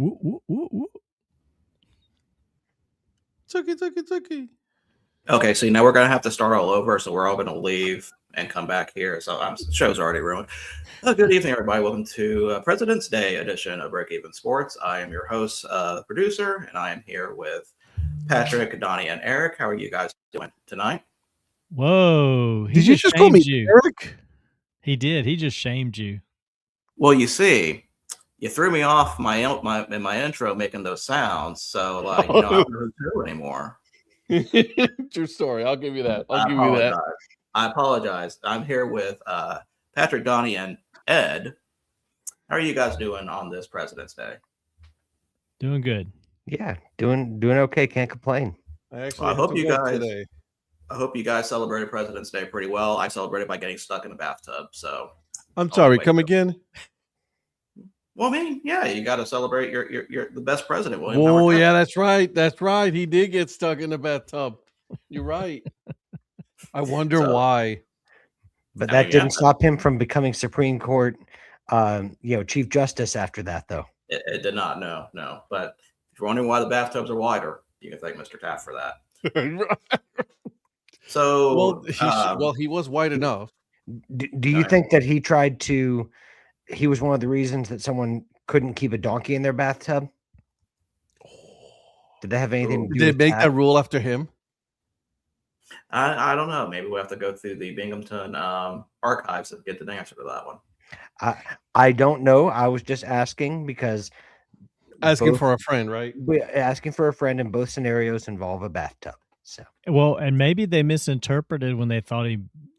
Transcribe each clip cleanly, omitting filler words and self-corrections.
Woo, woo, woo, woo. Tucky. Okay, so now we're gonna have to start all over. So we're all gonna leave and come back here. So the show's already ruined. Good evening, everybody. Welcome to President's Day edition of Break Even Sports. I am your host, producer, and I am here with Patrick, Donnie, and Eric. How are you guys doing tonight? Whoa. Did you just call me you. Eric? He did. He just shamed you. Well, you see, you threw me off in my intro making those sounds. So, I don't know who to do anymore. True story. I'll give you that. I apologize. I'm here with Patrick, Donnie, and Ed. How are you guys doing on this President's Day? Doing good. Yeah, doing okay. Can't complain. I hope you guys celebrated President's Day pretty well. I celebrated by getting stuck in the bathtub. So I'm sorry. Come again. Well, I mean, yeah, you got to celebrate you're the best president, William. Oh, yeah, that's right. That's right. He did get stuck in the bathtub. You're right. I wonder why. But that didn't stop him from becoming Supreme Court, Chief Justice after that, though. It did not. No. But if you're wondering why the bathtubs are wider, you can thank Mr. Taft for that. So, he was white enough. Do you think that he was one of the reasons that someone couldn't keep a donkey in their bathtub? Did they have anything to do with make that rule after him? I don't know. Maybe we have to go through the Binghamton archives to get the answer to that one. I don't know. I was just asking because asking for a friend, right? Asking for a friend in both scenarios involve a bathtub. So and maybe they misinterpreted when they thought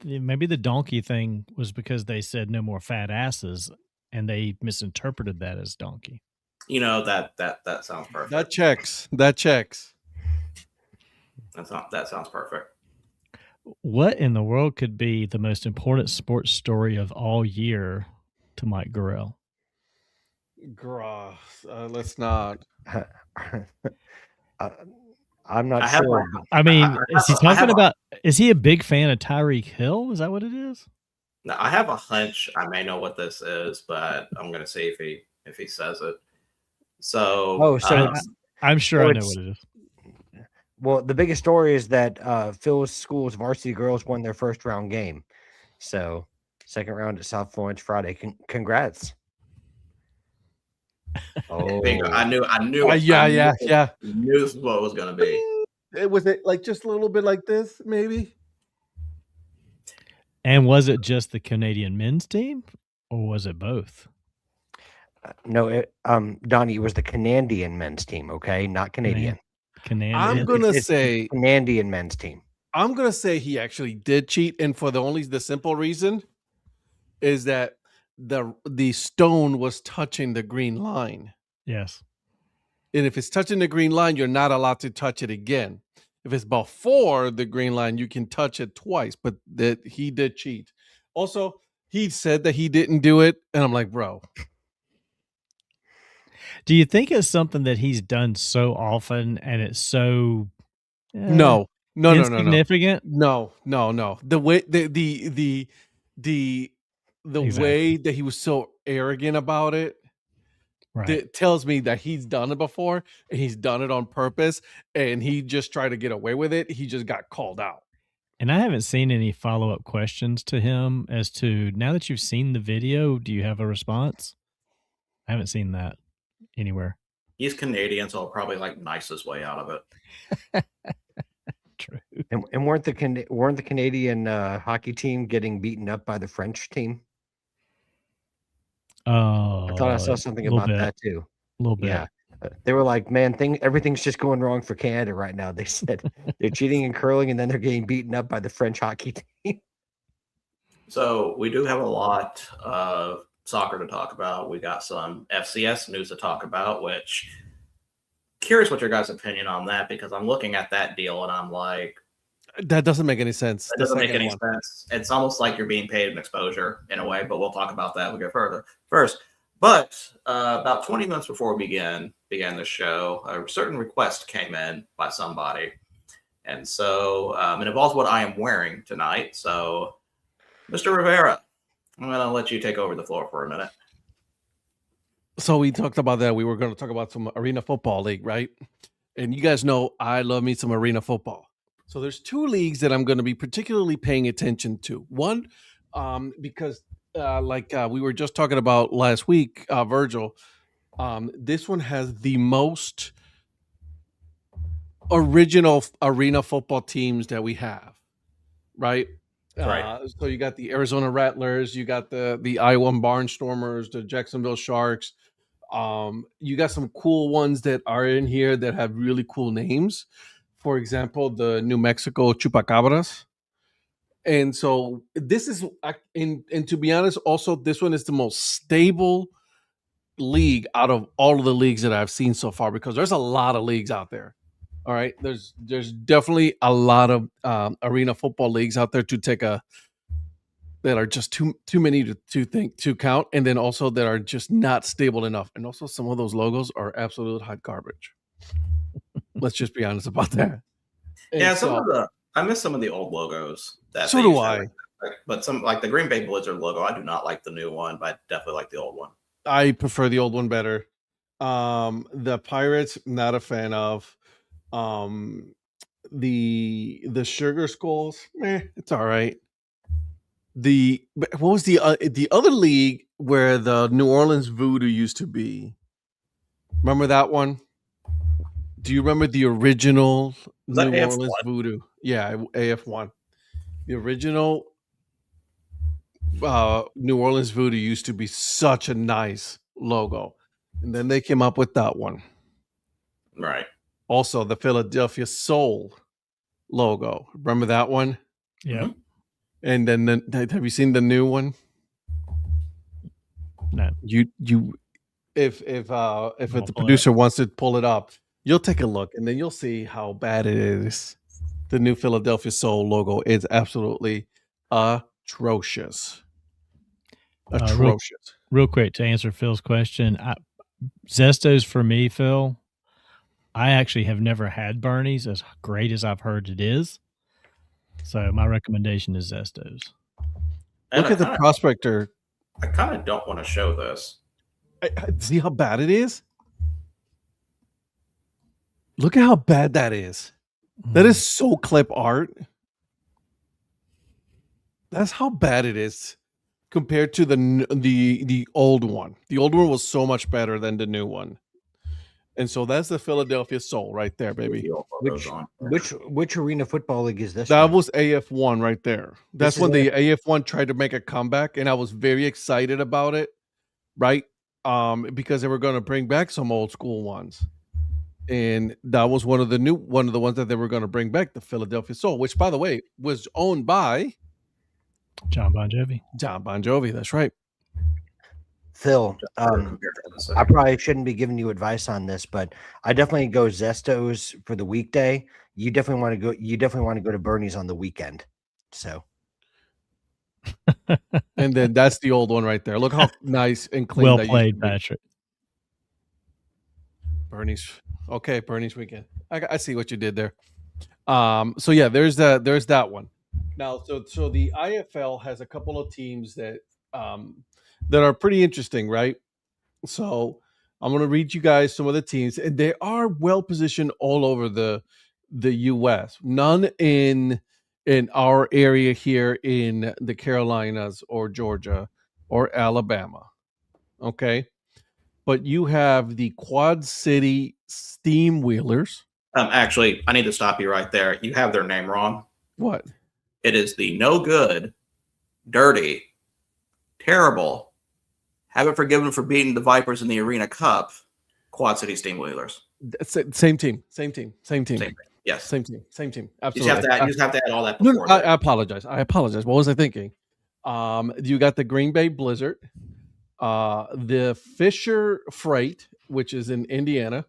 maybe the donkey thing was because they said no more fat asses, and they misinterpreted that as donkey. That sounds perfect. That checks. That sounds perfect. What in the world could be the most important sports story of all year to Mike Gorell? Let's not. I'm not sure. Is he a big fan of Tyreek Hill? Is that what it is? No, I have a hunch I may know what this is, but I'm going to see if he says it. So, I'm sure I know what it is. Well, the biggest story is that Phil's school's varsity girls won their first round game. So, second round at South Florence Friday. Congrats. Oh, I knew. Yeah. Knew this is what it was going to be. It was like just a little bit like this, maybe. And was it just the Canadian men's team, or was it both? No, Donnie, it was the Canadian men's team. Okay, not Canadian. Canadian. I'm gonna say Canadian men's team. I'm gonna say he actually did cheat, and for the simple reason is that the stone was touching the green line. Yes. And if it's touching the green line, you're not allowed to touch it again. If it's before the green line, you can touch it twice, but that he did cheat. Also, he said that he didn't do it, and I'm like, bro. Do you think it's something that he's done so often and it's so no insignificant? No. The way the way that he was so arrogant about it, right, that tells me that he's done it before and he's done it on purpose and he just tried to get away with it. He just got called out. And I haven't seen any follow-up questions to him as to, now that you've seen the video, do you have a response? I haven't seen that anywhere. He's Canadian, so I'll probably nice his way out of it. True. And weren't the Canadian hockey team getting beaten up by the French team? Oh, I thought I saw something about that too. A little bit. Yeah. They were like, man, everything's just going wrong for Canada right now. They said they're cheating in curling and then they're getting beaten up by the French hockey team. So we do have a lot of soccer to talk about. We got some FCS news to talk about, which curious what your guys' opinion on that, because I'm looking at that deal and I'm like, that doesn't make any sense. That doesn't make any sense. It's almost like you're being paid an exposure in a way, but we'll talk about that. We'll go further first. But about 20 minutes before we began the show, a certain request came in by somebody. And so it involves what I am wearing tonight. So, Mr. Rivera, I'm going to let you take over the floor for a minute. So we talked about that. We were going to talk about some Arena Football League, right? And you guys know I love me some Arena Football. So there's two leagues that I'm going to be particularly paying attention to. One, because we were just talking about last week, Virgil, this one has the most original Arena Football teams that we have, right? Right. So you got the Arizona Rattlers, you got the Iowa Barnstormers, the Jacksonville Sharks. You got some cool ones that are in here that have really cool names. For example, the New Mexico Chupacabras. And so this is, and to be honest, also this one is the most stable league out of all of the leagues that I've seen so far, because there's a lot of leagues out there. All right, there's definitely a lot of Arena Football leagues out there that are just too many to count, and then also that are just not stable enough. And also some of those logos are absolute hot garbage. Let's just be honest about that. Yeah, I miss some of the old logos. So do I. But some, like the Green Bay Blizzard logo, I do not like the new one, but I definitely like the old one. I prefer the old one better. The Pirates, not a fan of. The Sugar Skulls, it's all right. What was the other league where the New Orleans Voodoo used to be? Remember that one? Do you remember the original New Orleans Voodoo? Yeah, AF1. The original New Orleans Voodoo used to be such a nice logo, and then they came up with that one. Right. Also, the Philadelphia Soul logo. Remember that one? Yeah. And then have you seen the new one? No. If the producer wants to pull it up, you'll take a look and then you'll see how bad it is. The new Philadelphia Soul logo is absolutely atrocious. Atrocious. Real quick to answer Phil's question, Zesto's for me, Phil. I actually have never had Bernie's, as great as I've heard it is. So my recommendation is Zesto's. Look at the prospector. I kind of don't want to show this. See how bad it is? Look at how bad that is. That is so clip art. That's how bad it is compared to the old one. The old one was so much better than the new one. And so that's the Philadelphia Soul right there, baby. Which Arena Football League is this? That was AF1 right there. That's when the AF1 tried to make a comeback, and I was very excited about it, right? Because they were going to bring back some old school ones. And that was one of the ones that they were going to bring back, the Philadelphia Soul, which, by the way, was owned by John Bon Jovi. John Bon Jovi, that's right. Phil, I probably shouldn't be giving you advice on this, but I definitely go Zesto's for the weekday. You definitely want to go to Bernie's on the weekend. So, and then that's the old one right there. Look how nice and clean. Well played, Patrick. Bernie's. Okay, Bernie's weekend. I see what you did there. So yeah, there's that one. Now, so the IFL has a couple of teams that are pretty interesting, right? So I'm going to read you guys some of the teams, and they are well positioned all over the U.S. None in our area here in the Carolinas or Georgia or Alabama. Okay, but you have the Quad City Steam Wheelers. Actually, I need to stop you right there. You have their name wrong. What? It is the no good, dirty, terrible, haven't forgiven for beating the Vipers in the Arena Cup, Quad City Steam Wheelers. Same team. Yes. Same team. Absolutely. You just have to add all that before. No, I apologize. What was I thinking? You got the Green Bay Blizzard, the Fisher Freight, which is in Indiana,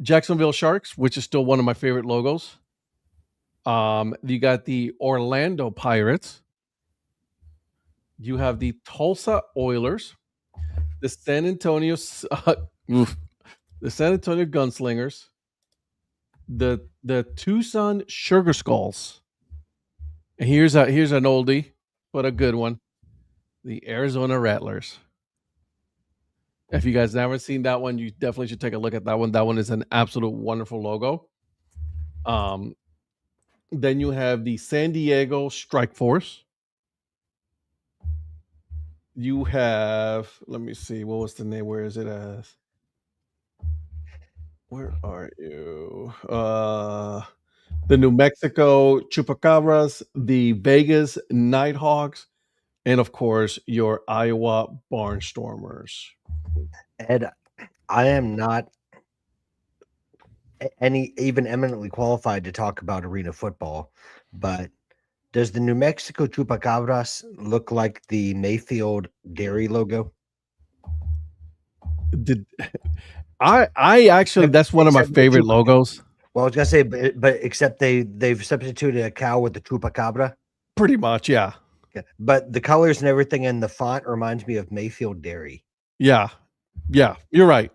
Jacksonville Sharks, which is still one of my favorite logos. You got the Orlando Pirates. You have the Tulsa Oilers, the San Antonio Gunslingers, the Tucson Sugar Skulls. And here's an oldie, but a good one. The Arizona Rattlers. If you guys never seen that one, you definitely should take a look at that one. That one is an absolute wonderful logo. Then you have the San Diego Strike Force. You have, let me see, what was the name? Where is it as? Where are you? The New Mexico Chupacabras, the Vegas Nighthawks, and of course your Iowa Barnstormers. Ed, I am not even eminently qualified to talk about arena football, but does the New Mexico Chupacabras look like the Mayfield Dairy logo? Did I actually, that's one of my favorite logos. Well, I was gonna say, but except they've substituted a cow with the Chupacabra. Pretty much, yeah. But the colors and everything in the font reminds me of Mayfield Dairy. Yeah, you're right.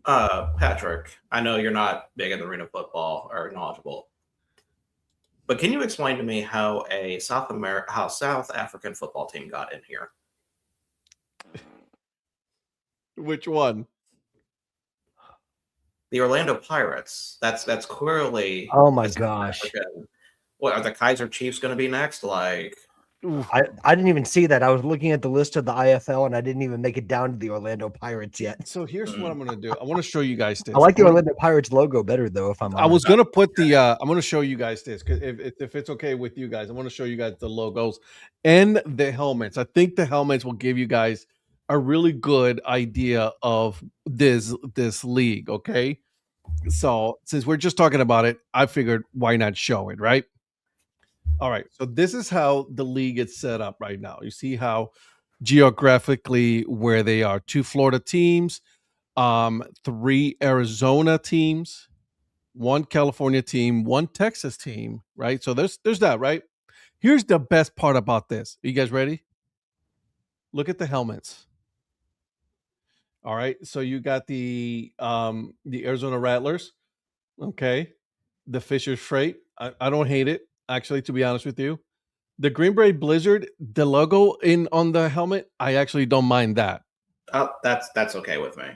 Patrick, I know you're not big in arena football or knowledgeable, but can you explain to me how South African football team got in here? Which one? The Orlando Pirates. That's clearly. Oh my gosh! African. What are the Kaiser Chiefs going to be next? Like, I didn't even see that. I was looking at the list of the IFL, and I didn't even make it down to the Orlando Pirates yet. So here's what I'm going to do. I want to show you guys this. I like the Orlando Pirates logo better, though. If I'm honest. I was going to put the. I'm going to show you guys this because if it's okay with you guys, I want to show you guys the logos and the helmets. I think the helmets will give you guys a really good idea of this league. Okay, so since we're just talking about it, I figured why not show it, right? All right, so this is how the league is set up right now. You see how geographically where they are: 2 Florida teams, 3 Arizona teams, 1 California team, 1 Texas team, right? So there's that, right? Here's the best part about this. Are you guys ready? Look at the helmets. All right, so you got the Arizona Rattlers, okay, the Fisher Freight. I don't hate it, actually, to be honest with you. The Green Bay Blizzard, the logo on the helmet, I actually don't mind that. That's okay with me,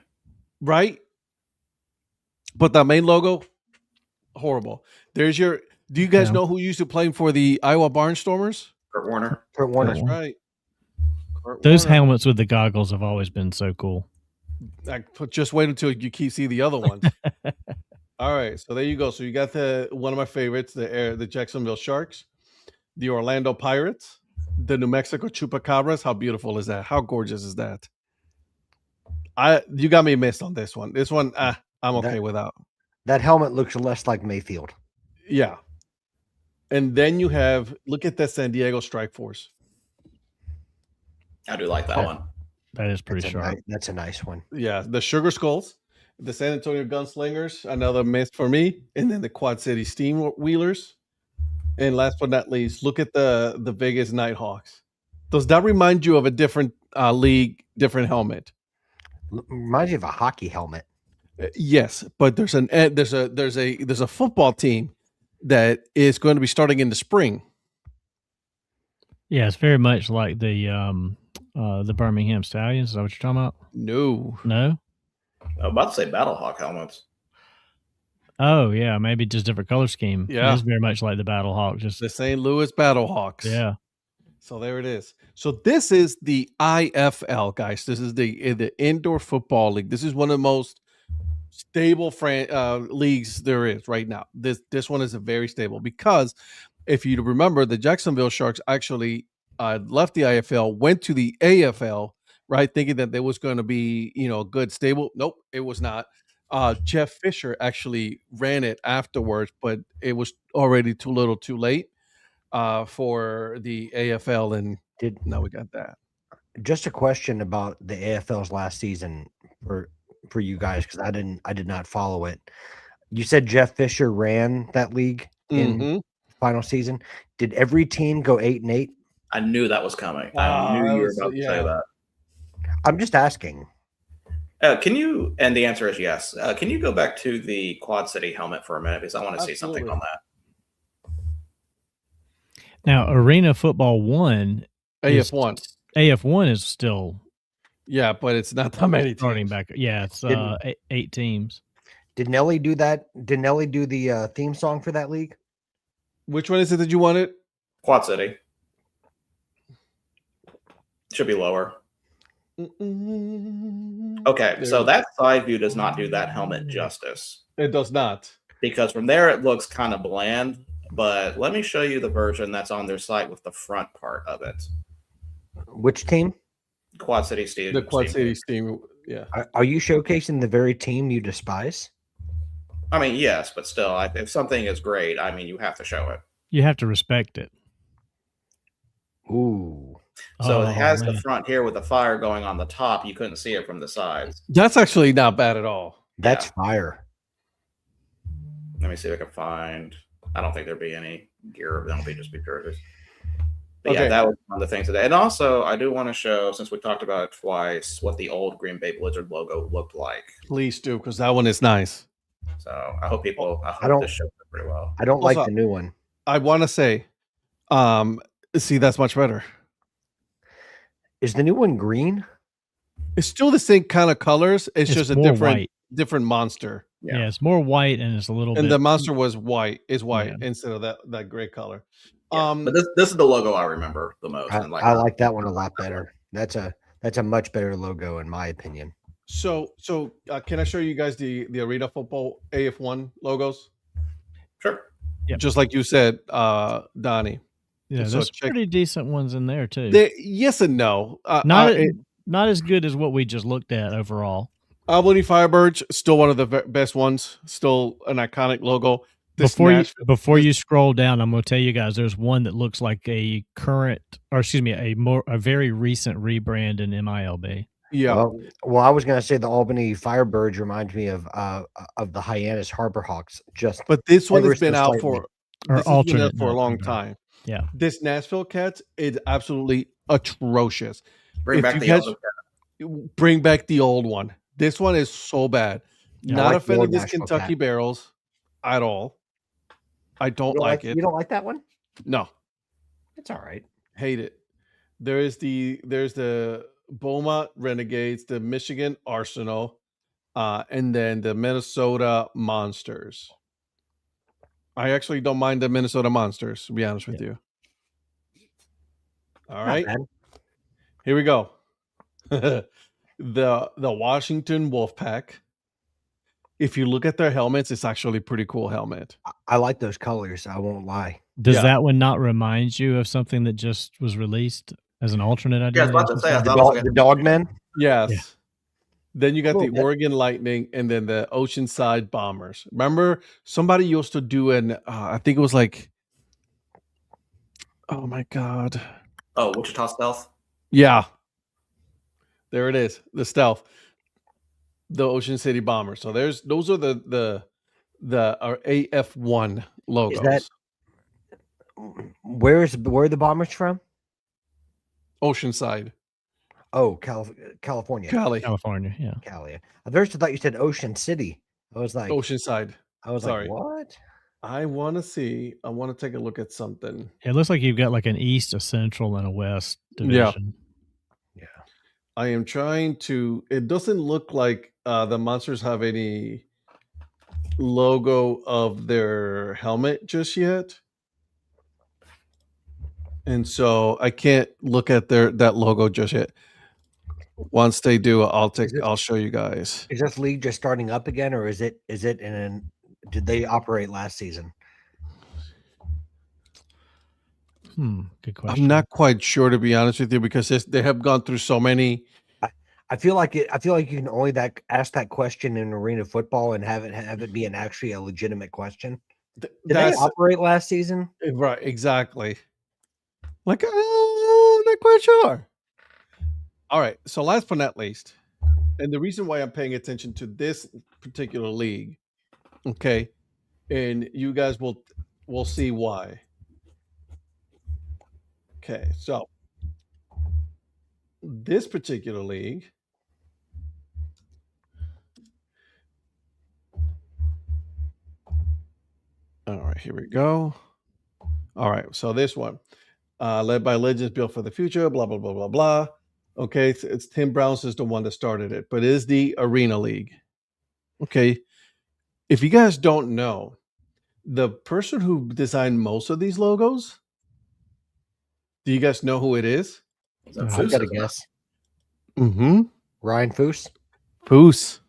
right? But the main logo, horrible. There's your. Do you guys know who used to play for the Iowa Barnstormers? Kurt Warner. That's right. Those helmets with the goggles have always been so cool. Just wait until you see the other ones. All right, so there you go. So you got one of my favorites, the Jacksonville Sharks, the Orlando Pirates, the New Mexico Chupacabras. How beautiful is that? How gorgeous is that? You got me missed on this one. This one, I'm okay without. That helmet looks less like Mayfield. Yeah. And then you have, look at that San Diego Strike Force. I do like that one. That is pretty sharp. That's a nice one. Yeah, the Sugar Skulls, the San Antonio Gunslingers, another miss for me, and then the Quad City Steam Wheelers. And last but not least, look at the Vegas Nighthawks. Does that remind you of a different league, different helmet? Reminds you of a hockey helmet. Yes, but there's a football team that is going to be starting in the spring. Yeah, it's very much like the Birmingham Stallions. Is that what you're talking about? No. I'm about to say Battlehawk helmets. Oh yeah, maybe just different color scheme. Yeah, it's very much like the Battlehawk, just the St. Louis Battlehawks. Yeah. So there it is. So this is the IFL, guys. This is the Indoor Football League. This is one of the most stable leagues there is right now. This one is a very stable because if you remember, the Jacksonville Sharks actually left the IFL, went to the AFL, right, thinking that there was going to be good stable. Nope, it was not. Jeff Fisher actually ran it afterwards, but it was already too little, too late for the AFL, and now we got that. Just a question about the AFL's last season for you guys, because I did not follow it. You said Jeff Fisher ran that league in final season. Did every team go 8-8? I knew that was coming. I knew you were about to say that. I'm just asking. Can you? And the answer is yes. Can you go back to the Quad City helmet for a minute because I want to see something on that. Now, Arena Football 1, AF1 is still Yeah, but it's not that many Starting teams. back. Yeah, it's Didn't- 8 teams. Did Nelly do that? Did Nelly do the theme song for that league? Which one is it that you wanted? Quad City. Should be lower. Okay, so that side view does not do that helmet justice. It does not. Because from there it looks kind of bland, but let me show you the version that's on their site with the front part of it. Which team? Quad City Steve. The Quad City Steam. Yeah. Are you showcasing the very team you despise? I mean, yes, but still, if something is great, I mean, you have to show it. You have to respect it. Ooh. So it has man. the front here with the fire going on the top. You couldn't see it from the sides. That's actually not bad at all. That's fire. Let me see if I can find. I don't think there'd be any gear. That'll be just be jerseys. But Okay. yeah, that was one of the things today. And also, I do want to show, since we talked about it twice, what the old Green Bay Blizzard logo looked like. Please do, because that one is nice. So I hope people. I hope don't- this shows it pretty well. I don't like Also- the new one. I want to say, see, that's much better. Is the new one green? It's still the same kind of colors. It's just a more different white. monster. Yeah. It's more white and it's a little And bit. the monster was white. Is white Yeah. instead of that gray color. Yeah, but this is the logo I remember the most. I and like that one a lot better. That's a much better logo in my opinion. So can I show you guys the Arena Football AF1 logos? Sure. Yep. Just like you said, Donnie. Yeah, so there's check- pretty decent ones in there too. Yes and no. Not as good as what we just looked at overall. Albany Firebirds, still one of the best ones. Still an iconic logo. This Before you scroll down, I'm going to tell you guys there's one that looks like a very recent rebrand in MILB. Yeah. Well, I was going to say the Albany Firebirds reminds me of the Hyannis Harbor Hawks. But this one ever has been so out slightly. for Or this has been alternate out for a long number. time. Yeah. This Nashville Cats is absolutely atrocious. Bring If back you the guys- other. Bring back the old one. This one is so bad. Yeah, Not I like a the fan old of this Nashville Kentucky Cat. Barrels at all. I don't like it. You don't like that one? No, It's all right. hate it. There's the Beaumont Renegades, the Michigan Arsenal, and then the Minnesota Monsters. I actually don't mind the Minnesota Monsters, to be honest with you. All Not right, bad. here we go. the Washington Wolfpack. If you look at their helmets, it's actually a pretty cool helmet. I like those colors. I won't lie. Does Yeah. that one not remind you of something that just was released as an alternate idea? Yeah, I was about to say, I The, thought it was the Dogmen. Yes. Yeah. Then you got the Little bit. Oregon Lightning and then the Oceanside Bombers. Remember, somebody used to do I think it was like, oh my God. Oh, Wichita Stealth. Yeah. There it is. The Stealth. The Ocean City Bombers. So those are the AF1 logos. Where are the Bombers from? Oceanside. Oh, California. California, yeah. Cali. I first thought you said Ocean City. I was like, Oceanside. sorry. sorry. What? I want to take a look at something. It looks like you've got like an east, a central, and a west Yeah. division. I am trying to. It doesn't look like the monsters have any logo of their helmet just yet, and so I can't look at that logo just yet. Once they do, I'll show you guys. Is this league just starting up again, or is it did they operate last season? Good question. I'm not quite sure, to be honest with you, because they have gone through so many. I feel like you can only ask that question in arena football and have it be actually a legitimate question. Did they That's operate last season? right, exactly. Like, I'm not quite sure. All right, so last but not least, and the reason why I'm paying attention to this particular league, okay, and you guys will see why. Okay, so this particular league, all right, here we go. All right, so this one, led by Legends Built for the Future, blah, blah, blah, blah, blah. Okay, it's Tim Brown's is the one that started it, but it is the Arena League. Okay, if you guys don't know, the person who designed most of these logos, do you guys know who it is? I've got a guess. Mm-hmm. Ryan Foose. Foose.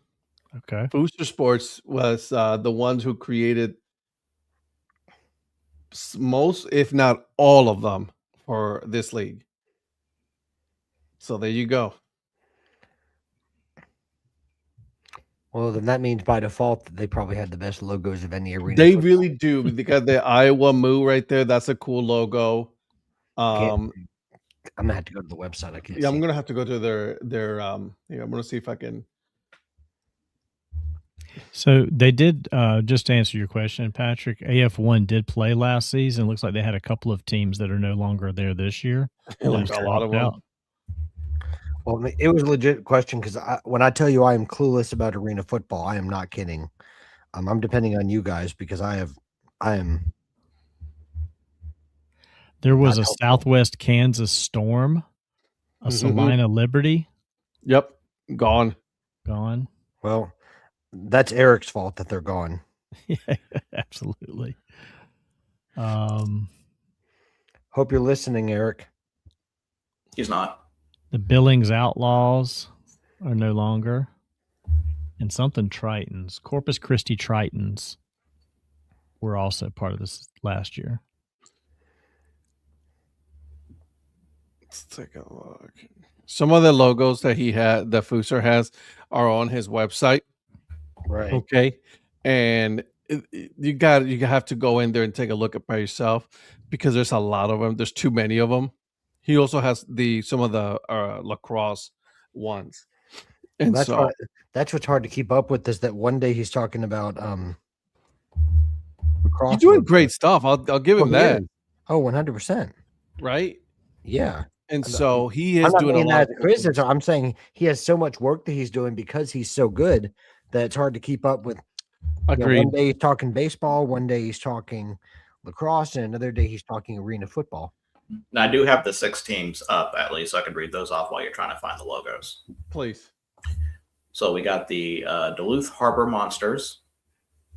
Okay. Booster Sports was the ones who created most, if not all of them, for this league. So there you go. Well, then that means by default that they probably had the best logos of any arena. They football. really do. They got the Iowa Moo right there. That's a cool logo. I'm gonna have to go to the website. I can't. Yeah, see. I'm gonna have to go to their yeah, I'm gonna see if I can. So they did, just to answer your question, Patrick, AF1 did play last season. Looks like they had a couple of teams that are no longer there this year. Like Those a lot of dropped them. Well, it was a legit question because when I tell you I am clueless about arena football, I am not kidding. I'm depending on you guys because I am. There was Not a helpful. Southwest Kansas Storm, a Mhm. Salina Liberty, Yep, gone. gone. Well, that's Eric's fault that they're gone. Yeah, absolutely. Hope you're listening, Eric. He's not. The Billings Outlaws are no longer. And something Tritons, Corpus Christi Tritons, were also part of this last year. Let's take a look. Some of the logos that that Fooser has, are on his website. Right. Okay, and you have to go in there and take a look at by yourself because there's a lot of them. There's too many of them. He also has some of the lacrosse ones, and That's so that's what's hard to keep up with is that one day he's talking about lacrosse. you're doing great stuff. I'll give him that. Oh, 100%. Right. Yeah. And so he is I'm not doing a saying lot that of as a criticism. I'm saying he has so much work that he's doing because he's so good that it's hard to keep up with. Agreed. One day he's talking baseball, one day he's talking lacrosse, and another day he's talking arena football. Now, I do have the 6 teams up at least, so I can read those off while you're trying to find the logos. Please. So we got the Duluth Harbor Monsters,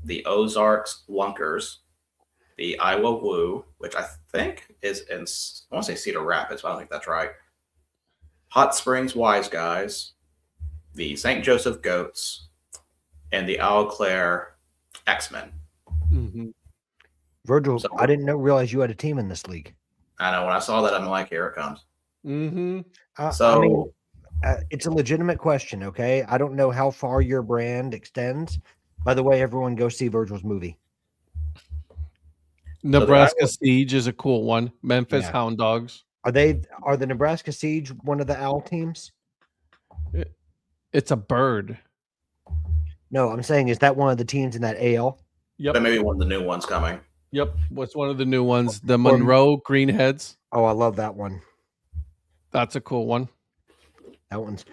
the Ozarks Lunkers, the Iowa Woo, which I think is in, I want to say Cedar Rapids, but I don't think that's right. Hot Springs Wise Guys, the St. Joseph Goats, and the Eau Claire X-Men. Mm-hmm. Virgil, I didn't realize you had a team in this league. I know. When I saw that, I'm like, here it comes. Mm-hmm. So I mean, it's a legitimate question, okay? I don't know how far your brand extends. By the way, everyone go see Virgil's movie. Nebraska Siege is a cool one. Memphis Hound Dogs. Are the Nebraska Siege one of the OWL teams? It's a bird. No, I'm saying, is that one of the teams in that AL? Yep. That may be one of the new ones coming. Yep. What's one of the new ones? The Monroe Greenheads. Oh, I love that one. That's a cool one. That one's,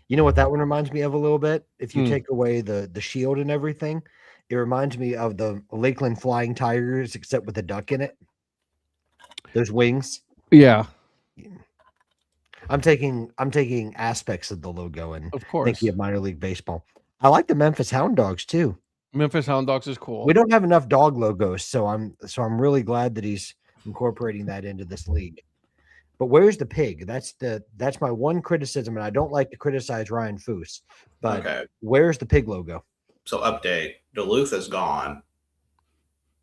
you know what that one reminds me of a little bit? If you take away the shield and everything, it reminds me of the Lakeland Flying Tigers, except with a duck in it. Those wings. Yeah. I'm taking aspects of the logo and of course thinking of minor league baseball. I like the Memphis Hound Dogs too. Memphis Hound Dogs is cool. We don't have enough dog logos, so I'm really glad that he's incorporating that into this league. But where's the pig? That's my one criticism, and I don't like to criticize Ryan Foose, but where's the pig logo? So update, Duluth is gone,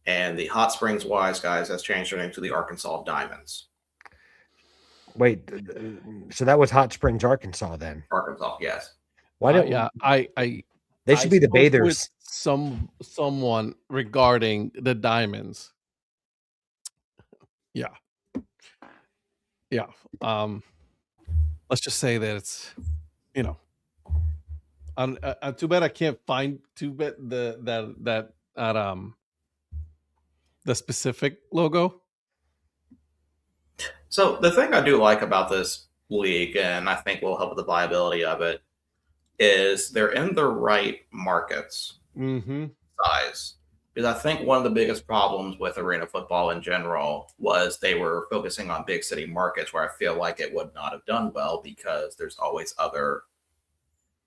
and the Hot Springs Wise Guys has changed their name to the Arkansas Diamonds. Wait, so that was Hot Springs, Arkansas then? Arkansas, yes. Why don't they should be the Bathers. Someone regarding the Diamonds. Yeah. Yeah. Let's just say that it's, too bad I can't find the specific logo. So the thing I do like about this league, and I think will help with the viability of it, is they're in the right markets size. Because I think one of the biggest problems with arena football in general was they were focusing on big city markets where I feel like it would not have done well because there's always other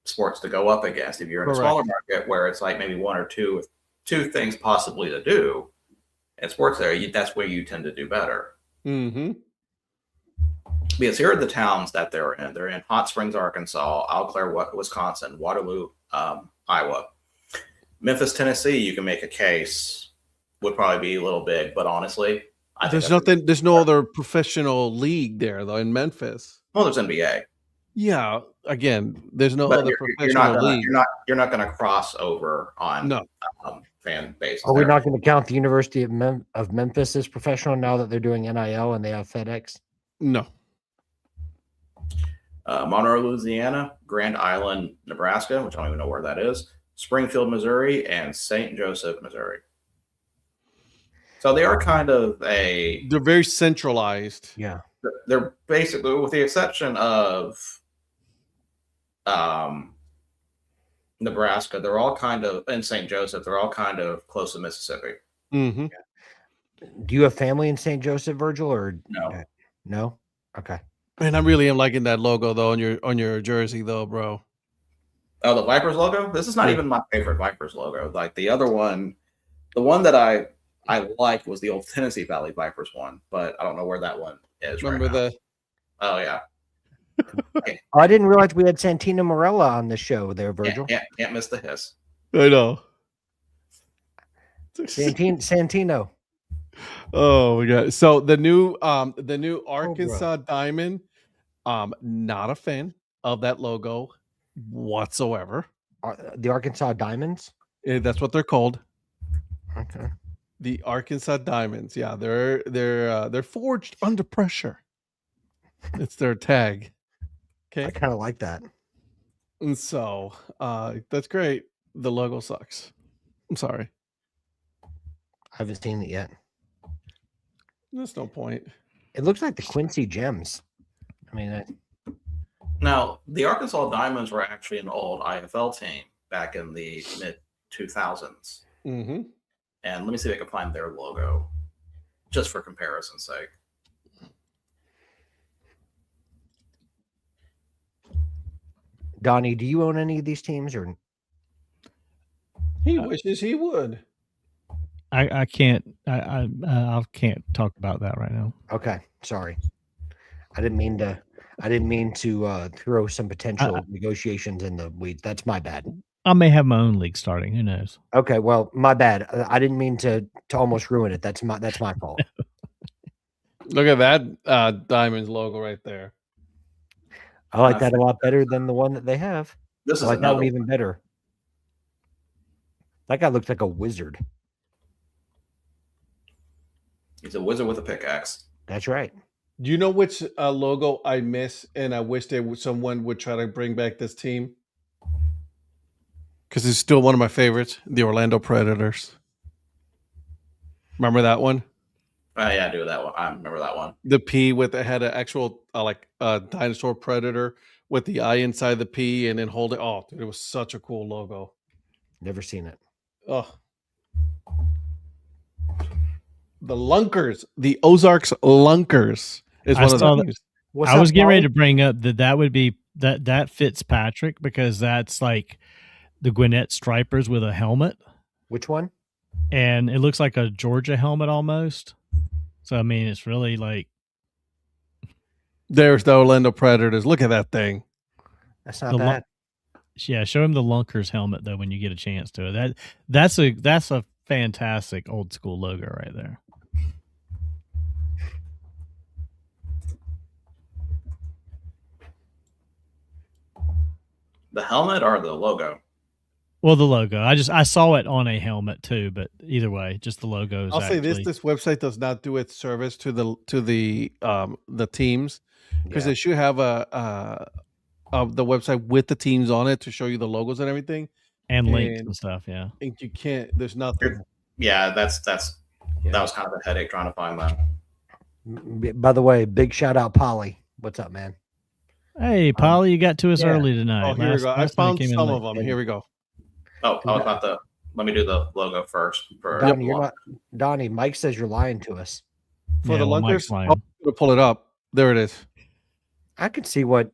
sports to go up against. If you're in a smaller market where it's like maybe one or two things possibly to do in sports there, that's where you tend to do better. Mm-hmm. Because here are the towns that they're in. They're in Hot Springs, Arkansas, Eau Claire, Wisconsin, Waterloo, Iowa. Memphis, Tennessee, you can make a case would probably be a little big, but honestly, there's no other professional league there though in Memphis. Well, there's NBA. Yeah, again, there's no other professional league. You're not going to cross over on fan base. Are we not going to count the University of Memphis as professional now that they're doing NIL and they have FedEx? No. Monroe, Louisiana, Grand Island, Nebraska, which I don't even know where that is, Springfield, Missouri, and St. Joseph, Missouri. So they are kind of they're very centralized. Yeah. They're basically, with the exception of Nebraska, they're all kind of, in St. Joseph, they're all kind of close to Mississippi. Mm-hmm. Do you have family in St. Joseph, Virgil, or no? No? Okay. Man, I really am liking that logo though on your jersey though, bro. Oh, the Vipers logo? This is not even my favorite Vipers logo. Like the other one, the one that I liked was the old Tennessee Valley Vipers one, but I don't know where that one is. Remember Oh yeah. Okay. I didn't realize we had Santino Marella on the show there, Virgil. Can't miss the hiss. I know. Santino. Oh my god. So the new Arkansas Diamond, not a fan of that logo whatsoever. The Arkansas Diamonds? That's what they're called. Okay. The Arkansas Diamonds. Yeah, they're forged under pressure. It's their tag. Okay. I kind of like that. And so that's great. The logo sucks. I'm sorry. I haven't seen it yet. There's no point. It looks like the Quincy Gems. I mean, now the Arkansas Diamonds were actually an old IFL team back in the mid 2000s. Mm-hmm. And let me see if I can find their logo, just for comparison's sake. Donnie, do you own any of these teams, or he wishes he would? I can't talk about that right now. Okay, sorry. I didn't mean to throw some potential negotiations in the weeds. That's my bad. I may have my own league starting. Who knows? Okay, well, my bad. I didn't mean to almost ruin it. That's my fault. Look at that Diamonds logo right there. I like that a lot better than the one that they have. This is like that one even better. That guy looks like a wizard. He's a wizard with a pickaxe. That's right. Do you know which logo I miss, and I wish someone would try to bring back this team? Because it's still one of my favorites, the Orlando Predators. Remember that one? Yeah, I do that one. I remember that one. The P had an actual dinosaur predator with the eye inside the P, and then hold it. Oh, dude, it was such a cool logo. Never seen it. Oh, the Lunkers, the Ozarks Lunkers is one of those. I was getting ready to bring up that would be that fits Patrick, because that's like the Gwinnett Stripers with a helmet. Which one? And it looks like a Georgia helmet almost. So, I mean, it's really like... There's the Orlando Predators. Look at that thing. That's not bad. Yeah, show him the Lunkers helmet, though, when you get a chance to it. That's a fantastic old school logo right there. The helmet or the logo? Well, the logo. I saw it on a helmet too, but either way, just the logo. I'll say this: this website does not do its service to the teams, because they should have the website with the teams on it to show you the logos and everything, and links and stuff. Yeah, and you can't. There's nothing. Yeah, that was kind of a headache trying to find that. By the way, big shout out, Polly. What's up, man? Hey, Polly, you got to us early tonight. Oh, here we go. I found some of them. Here we go. Oh, about the let me do the logo first. For Donnie, you're not. Donnie, Mike says you're lying to us. For the well, Mike's Lunkers, lying. I'm gonna pull it up. There it is. I can see what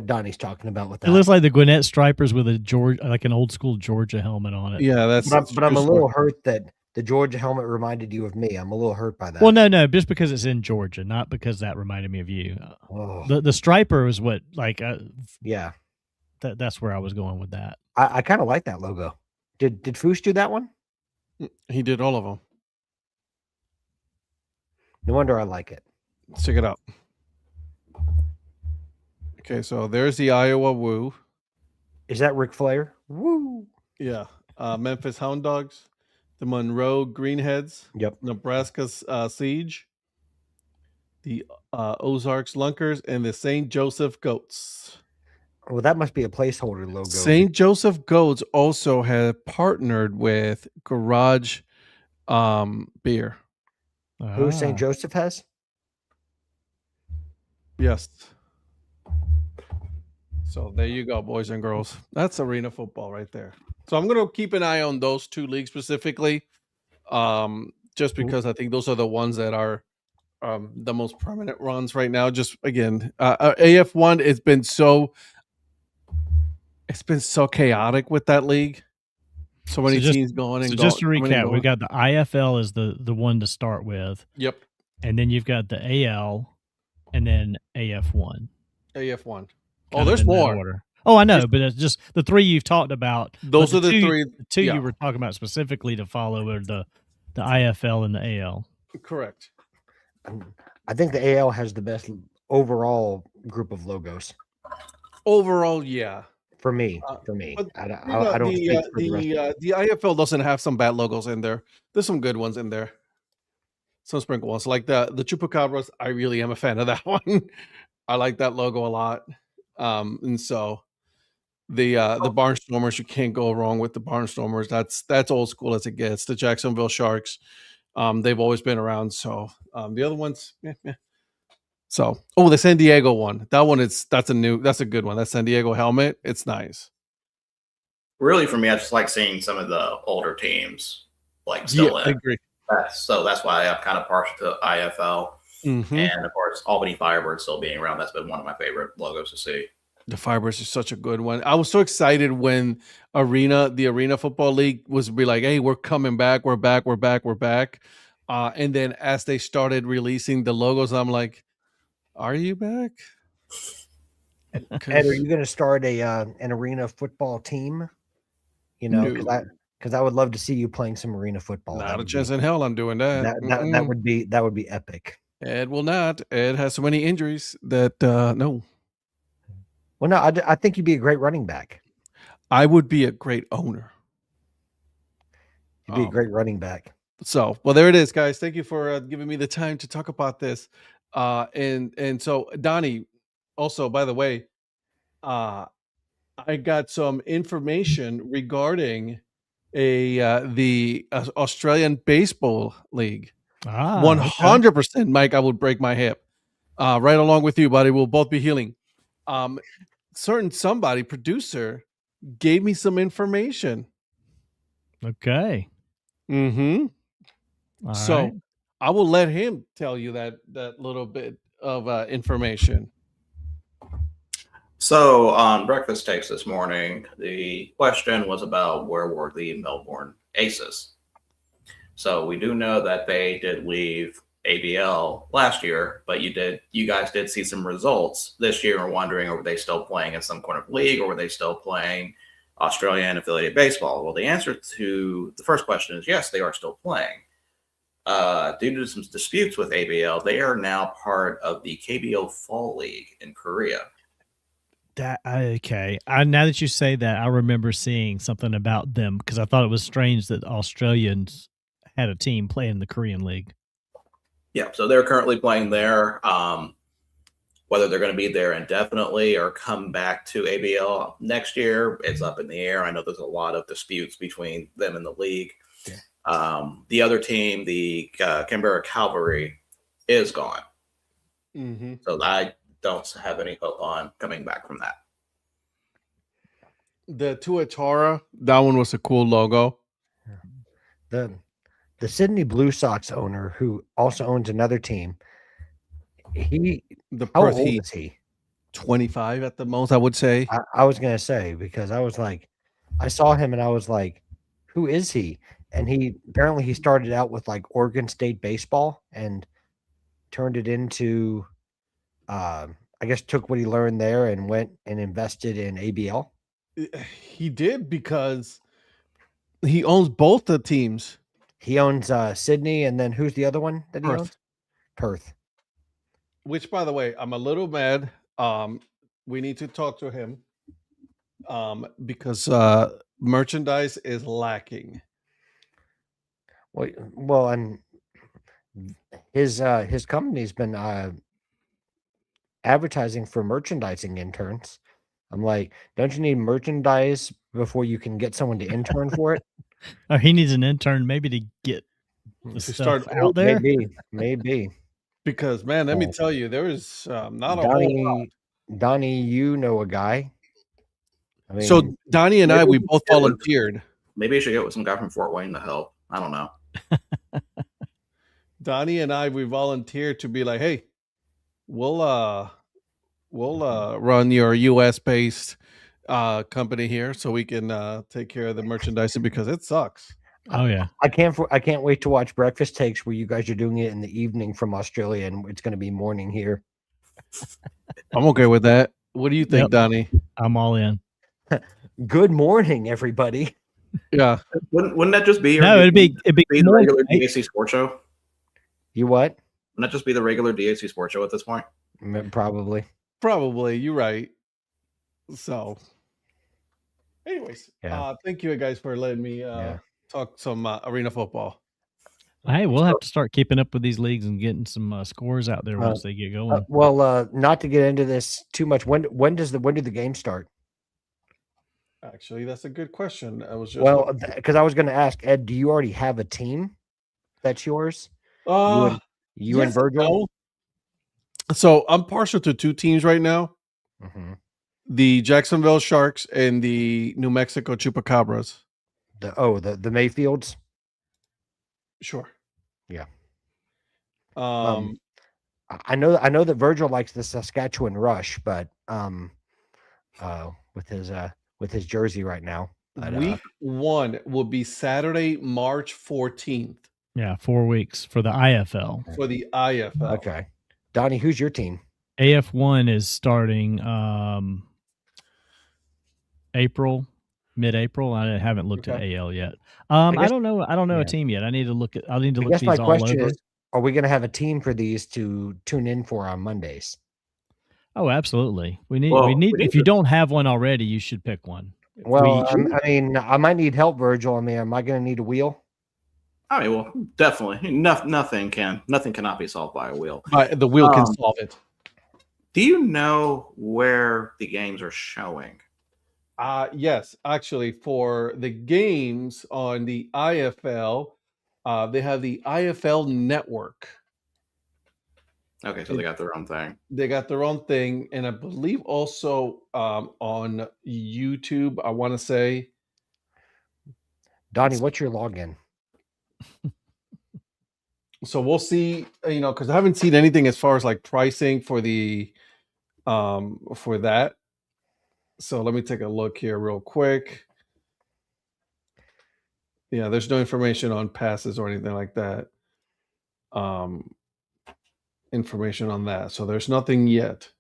Donnie's talking about with that. It looks like the Gwinnett Stripers with a like an old school Georgia helmet on it. Yeah, that's. but I'm a little hurt that the Georgia helmet reminded you of me. I'm a little hurt by that. Well, no, just because it's in Georgia, not because that reminded me of you. Oh. The Striper is what, like, yeah, that's where I was going with that. I kind of like that logo. Did Foose do that one? He did all of them. No wonder I like it. Let's check it out. Okay, so there's the Iowa Woo. Is that Ric Flair? Woo! Yeah. Memphis Hound Dogs, the Monroe Greenheads, Yep. Nebraska's Siege, the Ozarks Lunkers, and the St. Joseph Goats. Well, that must be a placeholder logo. St. Joseph Goats also have partnered with Garage Beer. Who St. Joseph has? Yes. So there you go, boys and girls. That's arena football right there. So I'm going to keep an eye on those two leagues specifically, just because I think those are the ones that are the most prominent runs right now. Just again, AF1, it's been so chaotic with that league. So many teams going and just to recap, we've got the IFL is the one to start with. Yep. And then you've got the AL and then AF1. AF1. Oh, there's more. Order. Oh, I know, but it's just the three you've talked about. Those are the three. The two you were talking about specifically to follow are the IFL and the AL. Correct. I think the AL has the best overall group of logos. Overall, yeah. For me. I don't speak for the rest. The IFL doesn't have some bad logos in there. There's some good ones in there. Some sprinkle ones. Like the Chupacabras, I really am a fan of that one. I like that logo a lot. And so the Barnstormers, you can't go wrong with the Barnstormers. That's old school as it gets. The Jacksonville Sharks, they've always been around. So the other ones, yeah. So the San Diego one. That's a good one. That San Diego helmet, it's nice. Really, for me, I just like seeing some of the older teams like still in. I agree. So that's why I'm kind of partial to IFL. Mm-hmm. And of course, Albany Firebird still being around. That's been one of my favorite logos to see. The Firebirds is such a good one. I was so excited when the Arena Football League was be like, hey, we're coming back. We're back. And then as they started releasing the logos, I'm like, are you back? Ed, are you going to start an arena football team? You know, because I would love to see you playing some arena football. Not a chance in hell I'm doing that. That would be epic. Ed will not. Ed has so many injuries that no. Well, no, I think you'd be a great running back. I would be a great owner. You'd be a great running back. So, well, there it is, guys. Thank you for giving me the time to talk about this. And so, Donnie, also, by the way, I got some information regarding the Australian Baseball League. 100%, okay. Mike, I would break my hip. Right along with you, buddy. We'll both be healing. Somebody, producer, gave me some information. Okay. Mm-hmm. So right. I will let him tell you that little bit of information. So on Breakfast Takes this morning, the question was about where were the Melbourne Aces. So we do know that they did leave ABL last year, but you guys did see some results this year and wondering, were they still playing in some kind of league or were they still playing Australian affiliated baseball? Well, the answer to the first question is yes, they are still playing. Due to some disputes with ABL, they are now part of the KBO Fall League in Korea. Okay. Now that you say that, I remember seeing something about them because I thought it was strange that Australians had a team playing in the Korean League. Yeah, so they're currently playing there. Whether they're going to be there indefinitely or come back to ABL next year, it's up in the air. I know there's a lot of disputes between them and the league. Yeah. The other team, the Canberra Cavalry, is gone. Mm-hmm. So I don't have any hope on coming back from that. The Tuatara, that one was a cool logo. The Sydney Blue Sox owner, who also owns another team, The how Perth old Heat, is he? 25 at the most, I would say. I was gonna say, because I was like, I saw him and I was like, who is he? And he started out with like Oregon State baseball and turned it into, I guess took what he learned there and went and invested in ABL. He did because he owns both the teams. He owns Sydney, and then who's the other one that he Perth. owns? Perth. Which, by the way, I'm a little mad. We need to talk to him because merchandise is lacking. Well, and his company's been advertising for merchandising interns. I'm like, don't you need merchandise before you can get someone to intern for it? Oh, he needs an intern maybe to get the To stuff start out there. Maybe. Because, man, let me tell you, there is not a whole lot. Donnie, you know a guy. I mean, So Donnie and I, we both volunteered. Maybe you should get with some guy from Fort Wayne to help. I don't know. Donnie and I, we volunteered to be like, hey, we'll run your US based company here so we can take care of the merchandising because it sucks. Oh yeah. I can't wait to watch Breakfast Takes where you guys are doing it in the evening from Australia and it's going to be morning here. I'm okay with that. What do you think, Yep. Donnie? I'm all in. Good morning, everybody. Yeah. Wouldn't that just be? No, it'd be the more regular night. DAC sports show. You what? Wouldn't that just be the regular DAC sports show at this point? Probably. You're right. So, anyways, Yeah. thank you guys for letting me talk some arena football. Hey, we'll have to start keeping up with these leagues and getting some scores out there once they get going. Not to get into this too much. When do the games start? Actually, that's a good question. I was just because I was going to ask Ed, do you already have a team that's yours? You and Virgil? So I'm partial to two teams right now. Mm-hmm. The Jacksonville Sharks and the New Mexico Chupacabras. The Mayfields? Sure. Yeah. I know that Virgil likes the Saskatchewan Rush, but with his jersey right now. But, week 1 will be Saturday, March 14th. Yeah, 4 weeks for the IFL. For the IFL. Okay. Donnie, who's your team? AF1 is starting mid-April. I haven't looked at AL yet. I don't know a team yet. I need to look these all over. Is, are we going to have a team for these to tune in for on Mondays? Oh, absolutely. We need if you don't have one already, you should pick one. Well, I might need help, Virgil. Am I going to need a wheel? I mean, well, definitely. Nothing cannot be solved by a wheel. The wheel can solve it. Do you know where the games are showing? Yes, actually, for the games on the IFL, they have the IFL Network. Okay, so they got their own thing. They got their own thing, and I believe also on YouTube, I want to say. Donnie, what's your login? So we'll see, because I haven't seen anything as far as like pricing for the for that. So let me take a look here real quick. Yeah, there's no information on passes or anything like that. Information on that. So there's nothing yet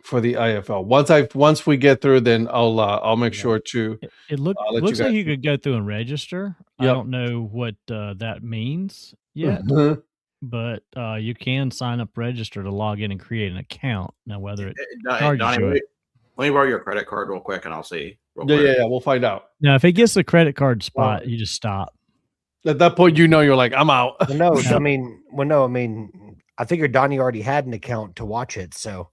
for the IFL. Once we get through, then I'll make sure to. It looks like you could go through and register. Yep. I don't know what that means yet, but you can sign up, register to log in and create an account. Now, whether it charges you, let me borrow your credit card real quick, and I'll see. Yeah, we'll find out. Now, if it gets the credit card spot, you just stop. At that point, you're like, I'm out. No, I mean, I figured Donnie already had an account to watch it, so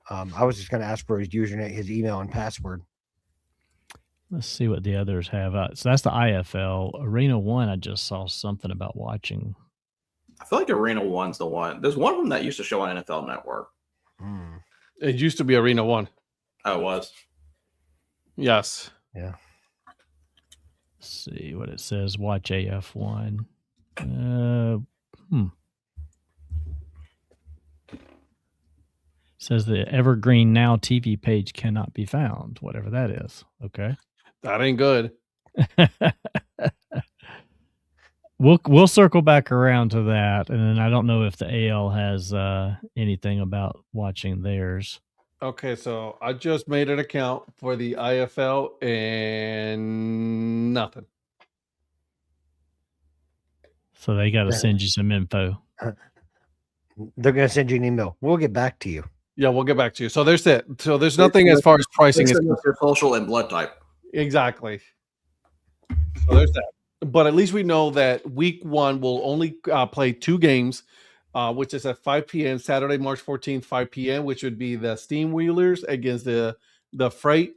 I was just going to ask for his username, his email, and password. Let's see what the others have. So that's the IFL. Arena 1, I just saw something about watching. I feel like Arena 1's the one. There's one of them that used to show on NFL Network. It used to be Arena 1. Oh, it was? Yes. Yeah. Let's see what it says. Watch AF1. Says the Evergreen Now TV page cannot be found, whatever that is. Okay. That ain't good. We'll circle back around to that, and then I don't know if the AL has anything about watching theirs. Okay, so I just made an account for the IFL and nothing. So they got to send you some info. They're going to send you an email. We'll get back to you. Yeah, we'll get back to you. So there's it. So there's nothing as far as pricing is your social and blood type. Exactly. So there's that. But at least we know that week 1 will only play 2 games, which is at 5 p.m. Saturday, March 14th, 5 p.m., which would be the Steam Wheelers against the Freight.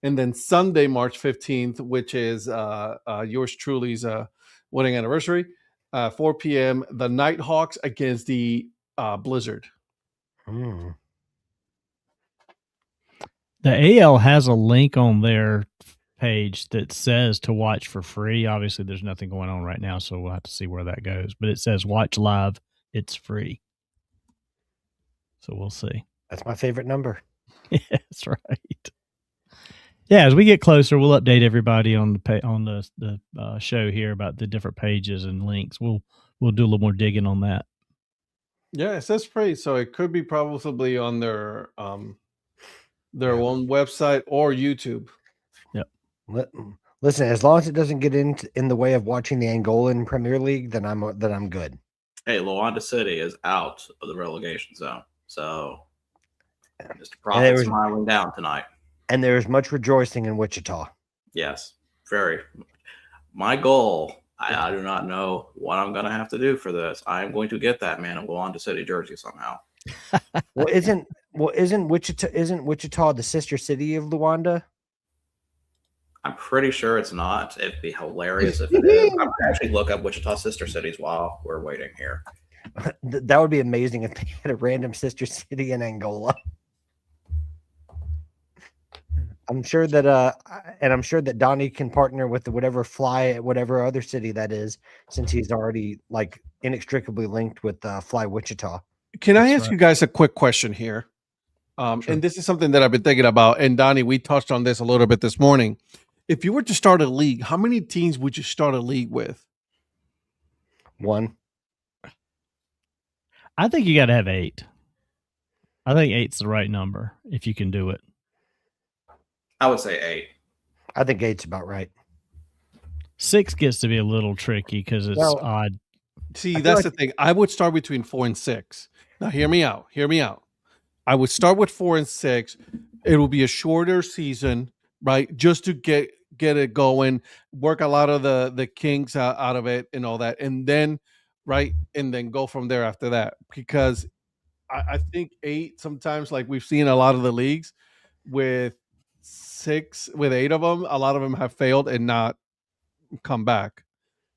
And then Sunday, March 15th, which is yours truly's wedding anniversary, 4 p.m., the Nighthawks against the Blizzard. The AL has a link on their page that says to watch for free. Obviously, there's nothing going on right now, so we'll have to see where that goes. But it says watch live. It's free. So we'll see. That's my favorite number. Yeah, that's right. Yeah, as we get closer, we'll update everybody on the show here about the different pages and links. We'll do a little more digging on that. Yeah, it says free, so it could be probably on their own website or YouTube. Yep. Listen, as long as it doesn't get in the way of watching the Angolan Premier League, then I'm good. Hey, Luanda City is out of the relegation zone, so Mr. Prophet smiling down tonight. And there's much rejoicing in Wichita. Yes, very. My goal, I do not know what I'm going to have to do for this. I am going to get that man a Luanda City jersey somehow. Isn't Wichita the sister city of Luanda? I'm pretty sure it's not. It'd be hilarious if it is. I'm going to actually look up Wichita sister cities while we're waiting here. That would be amazing if they had a random sister city in Angola. I'm sure that Donnie can partner with whatever other city that is, since he's already like inextricably linked with Fly Wichita. Can I ask you guys a quick question here? Sure. And this is something that I've been thinking about. And Donnie, we touched on this a little bit this morning. If you were to start a league, how many teams would you start a league with? 1. I think you got to have 8. I think 8's the right number if you can do it. I would say 8. I think 8's about right. 6 gets to be a little tricky because it's odd. See, that's the thing. I would start between 4 and 6. Now, hear me out. I would start with 4 and 6. It will be a shorter season, right? Just to get it going, work a lot of the kinks out of it and all that. And then, right, and then go from there after that. Because I think 8, sometimes, like we've seen a lot of the leagues with 8 of them, a lot of them have failed and not come back.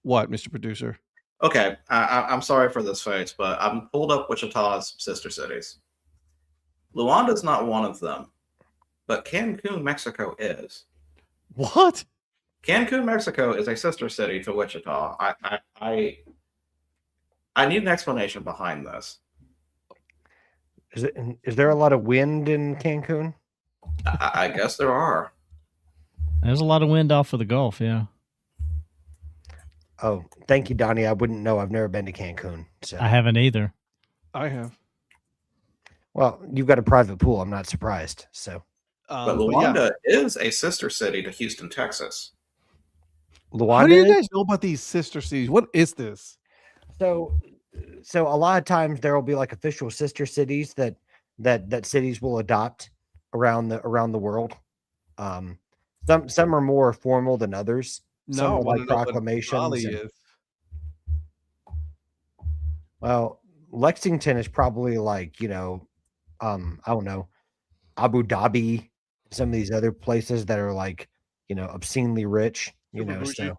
What, Mr. Producer? Okay, I'm sorry for this face, but I'm pulled up Wichita's sister cities. Luanda's not one of them, but Cancun, Mexico is. What? Cancun, Mexico is a sister city to Wichita. I need an explanation behind this. Is there a lot of wind in Cancun? I guess there are. There's a lot of wind off of the Gulf, yeah. Oh, thank you, Donnie. I wouldn't know. I've never been to Cancun. So I haven't either. I have. Well, you've got a private pool. I'm not surprised. So, but Luanda is a sister city to Houston, Texas. Luanda. How do you guys know about these sister cities? What is this? So a lot of times there will be like official sister cities that cities will adopt around the world. Some are more formal than others. Some are like proclamations. Well, Lexington is probably like, I don't know, Abu Dhabi, some of these other places that are like, obscenely rich, so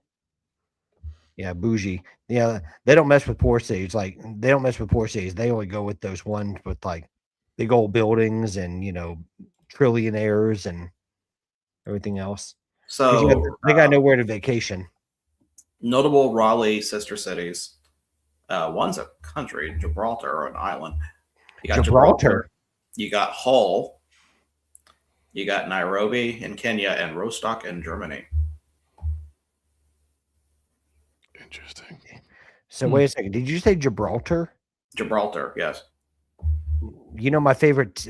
yeah, bougie. Yeah, they don't mess with poor cities. Like they don't mess with poor cities. They only go with those ones with like big old buildings and trillionaires and everything else. So they got nowhere to vacation. Notable Raleigh sister cities. One's a country, Gibraltar, or an island. You got Gibraltar. You got Hull. You got Nairobi in Kenya and Rostock in Germany. Interesting. So wait a second. Did you say Gibraltar? Gibraltar, yes. You know my favorite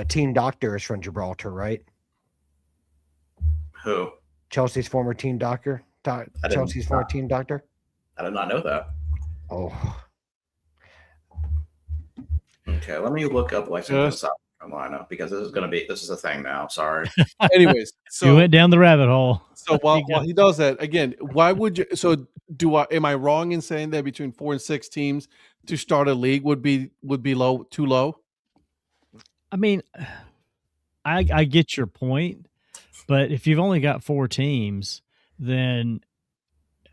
team doctor is from Gibraltar, right? Who? Chelsea's former team doctor. Chelsea's former team doctor. I did not know that. Oh. Okay, let me look up Lexington, South Carolina, because this is a thing now. Sorry. Anyways, so you went down the rabbit hole. So while he does that again, why would you? So am I wrong in saying that between 4 and 6 teams to start a league would be low, too low? I mean, I get your point, but if you've only got 4 teams, then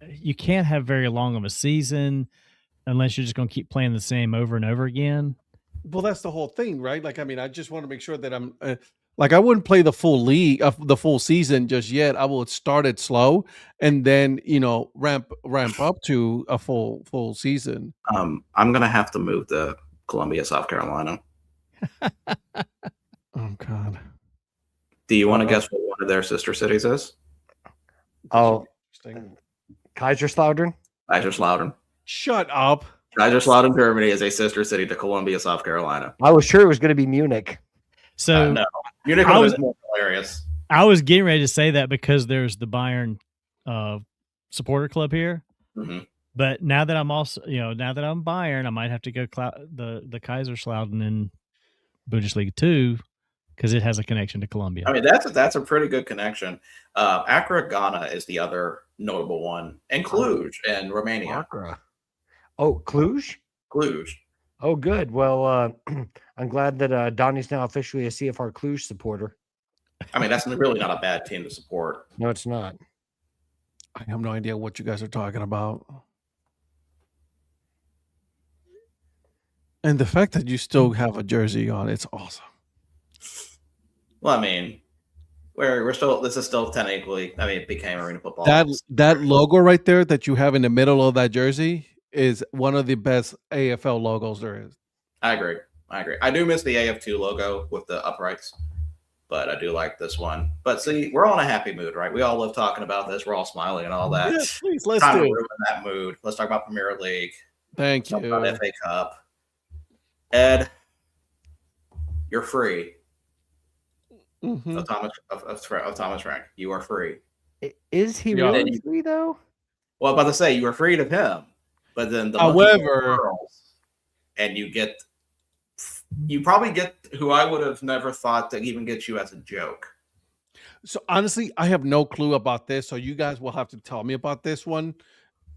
you can't have very long of a season unless you're just going to keep playing the same over and over again. Well, that's the whole thing, right? Like, I mean, I just want to make sure that I'm like, I wouldn't play the full league the full season just yet. I will start it slow and then, ramp up to a full season. I'm going to have to move to Columbia, South Carolina. Oh, God. Do you want to guess what one of their sister cities is? Oh, Kaiserslautern? Kaiserslautern. Shut up. Kaiserslautern, Germany is a sister city to Columbia, South Carolina. I was sure it was going to be Munich. So no, Munich was more hilarious. I was getting ready to say that because there's the Bayern supporter club here. Mm-hmm. But now that I'm also, now that I'm Bayern, I might have to go the Kaiserslautern in Bundesliga 2 because it has a connection to Colombia. I mean, that's a pretty good connection. Accra, Ghana is the other notable one, and Cluj in Romania. Accra. Oh, Cluj? Cluj. Oh, good. Well, I'm glad that Donnie's now officially a CFR Cluj supporter. I mean, that's really not a bad team to support. No, it's not. I have no idea what you guys are talking about. And the fact that you still have a jersey on, it's awesome. Well, I mean, we're still. This is still technically. I mean, it became arena football. That logo right there that you have in the middle of that jersey is one of the best AFL logos there is. I agree. I do miss the AF2 logo with the uprights, but I do like this one. But see, we're all in a happy mood, right? We all love talking about this. We're all smiling and all that. Yes, please, let's Time do to it. ruin that mood. Let's talk about Premier League. Thank you. Talk about FA Cup. Ed, you're free. Mm-hmm. Of Thomas Frank. You are free. Is he really free though? Well, I'm about to say you are freed of him, but then and you probably get who I would have never thought to even get you as a joke. So honestly, I have no clue about this. So you guys will have to tell me about this one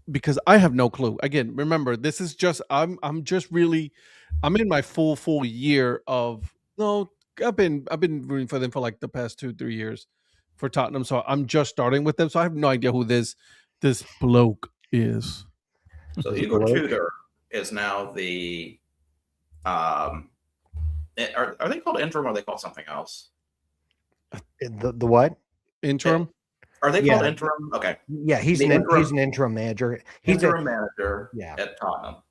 because I have no clue. Again, remember, this is just I'm in my full year of I've been rooting for them for like the past 2-3 years for Tottenham. So I'm just starting with them. So I have no idea who this bloke is. So Igor Tudor is now the are they called interim or are they called something else? The what? Interim? Are they called interim? Okay. Yeah, he's an interim manager. He's interim manager at Tottenham.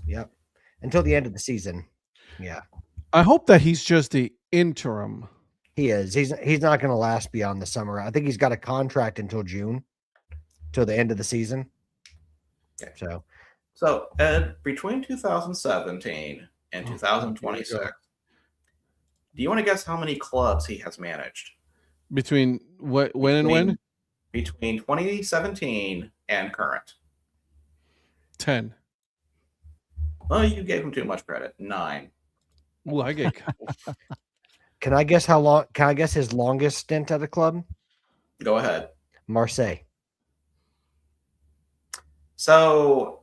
Yep. Until the end of the season. Yeah. I hope that he's just the interim. He is. He's not going to last beyond the summer. I think he's got a contract until June, till the end of the season. Okay. So Ed, between 2017 and 2026, do you want to guess how many clubs he has managed? Between when? Between 2017 and current. 10. Well, you gave him too much credit. 9. Well, I get. Can I guess how long? Can I guess his longest stint at a club? Go ahead. Marseille. So,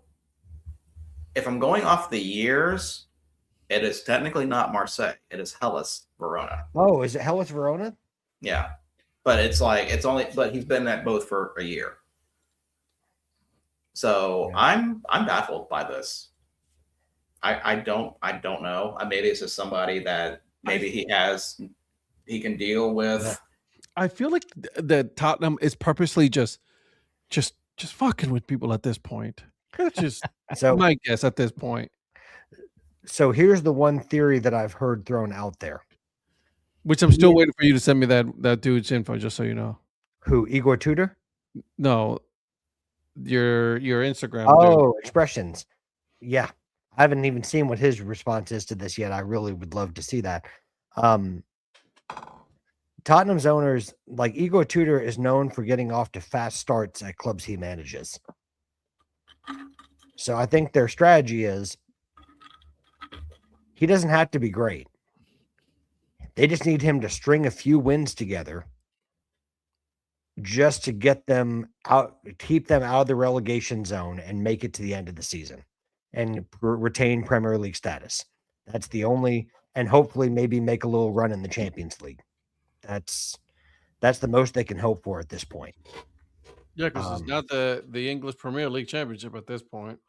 if I'm going off the years, it is technically not Marseille. It is Hellas Verona. Oh, is it Hellas Verona? Yeah, but but he's been at both for a year. So I'm baffled by this. I don't know. Maybe it's just somebody that maybe he can deal with. I feel like that Tottenham is purposely just fucking with people at this point. That's just So my guess at this point. So here's the one theory that I've heard thrown out there. Which I'm still waiting for you to send me that dude's info, just so you know. Who, Igor Tudor? No, your Instagram. Oh, dude. Expressions. Yeah, I haven't even seen what his response is to this yet. I really would love to see that. Tottenham's owners, like Igor Tudor, is known for getting off to fast starts at clubs he manages. So I think their strategy is he doesn't have to be great. They just need him to string a few wins together just to get them out, keep them out of the relegation zone and make it to the end of the season and retain Premier League status. That's the only, and hopefully maybe make a little run in the Champions League. That's the most they can hope for at this point. Yeah, because it's not the English Premier League Championship at this point.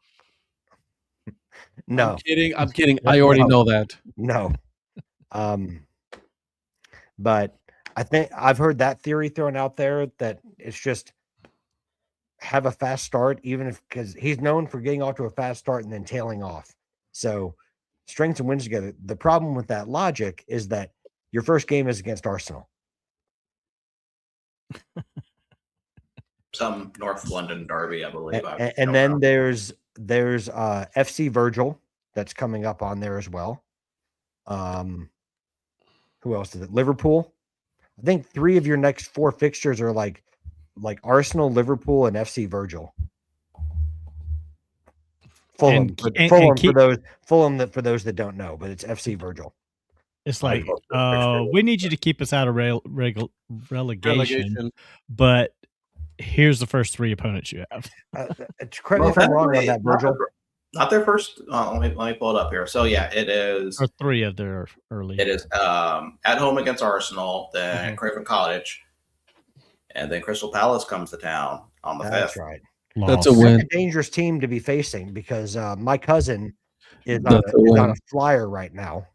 No. I'm kidding. I already know that. No. But I think I've heard that theory thrown out there that it's just have a fast start, even if, because he's known for getting off to a fast start and then tailing off. So string some wins together. The problem with that logic is that your first game is against Arsenal. Some North London derby, I believe. And then there's FC Virgil that's coming up on there as well. Who else is it? Liverpool. I think 3 of your next 4 fixtures are like Arsenal, Liverpool, and FC Virgil. Fulham, for those that don't know, but it's FC Virgil. It's like we need you to keep us out of relegation, but here's the first 3 opponents you have. Correct me if I'm wrong on that, Virgil. Not their first. Let me pull it up here. So yeah, it is. Or 3 of their early. It is at home against Arsenal, then Craven Cottage, and then Crystal Palace comes to town on the 5th. That's right. That's a win. That's a dangerous team to be facing because my cousin is on a flyer right now.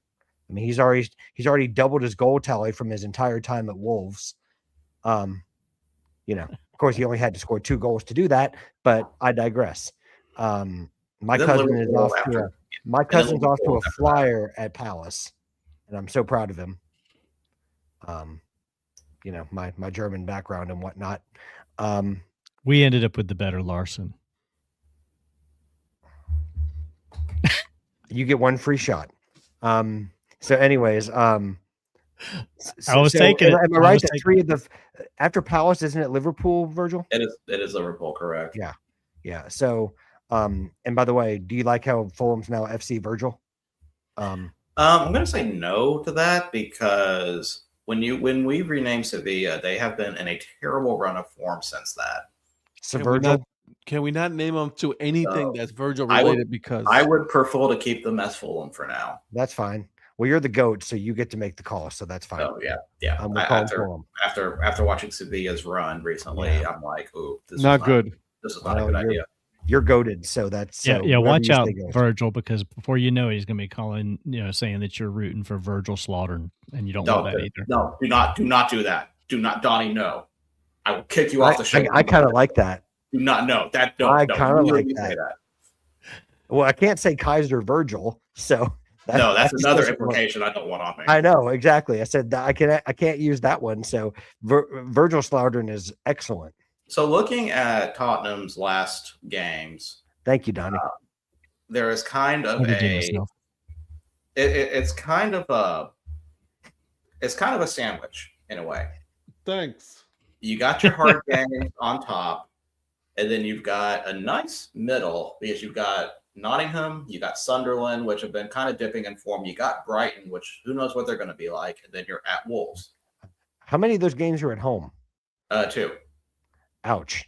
I mean, he's already doubled his goal tally from his entire time at Wolves. Of course, he only had to score 2 goals to do that, but I digress. My cousin is off to a flyer at Palace, and I'm so proud of him. My German background and whatnot. We ended up with the better Larson. You get 1 free shot. So anyways, I was taking it. Am I right that 3 of the after Palace, isn't it Liverpool, Virgil? It is Liverpool, correct? Yeah. So, and by the way, do you like how Fulham's now FC Virgil? I'm going to say no to that because when we renamed Sevilla, they have been in a terrible run of form since that. So Virgil, can we not name them to anything that's Virgil related? Because I would prefer to keep them as Fulham for now. That's fine. Well, you're the GOAT, so you get to make the call, so that's fine. Oh yeah. After watching Sevilla's run recently, I'm like, ooh, this is not good. This is not a good idea. You're goated, so that's watch out, Virgil, because before you know it, he's going to be calling, saying that you're rooting for Virgil Slaughter, and you don't want that either. No, do not do that. Do not, Donnie. No, I will kick you off the show. I kind of like that. Do not know that. I kind of like that. Well, I can't say Kaiser Virgil, so that's another implication I don't want on me. I know exactly. I said that I can't use that one. So Virgil Slaughter is excellent. So looking at Tottenham's last games, thank you, Donnie. There is kind of it's kind of a sandwich in a way. Thanks. You got your hard games on top, and then you've got a nice middle because you've got Nottingham, you got Sunderland, which have been kind of dipping in form. You got Brighton, which who knows what they're going to be like, and then you're at Wolves. How many of those games are at home? 2. Ouch.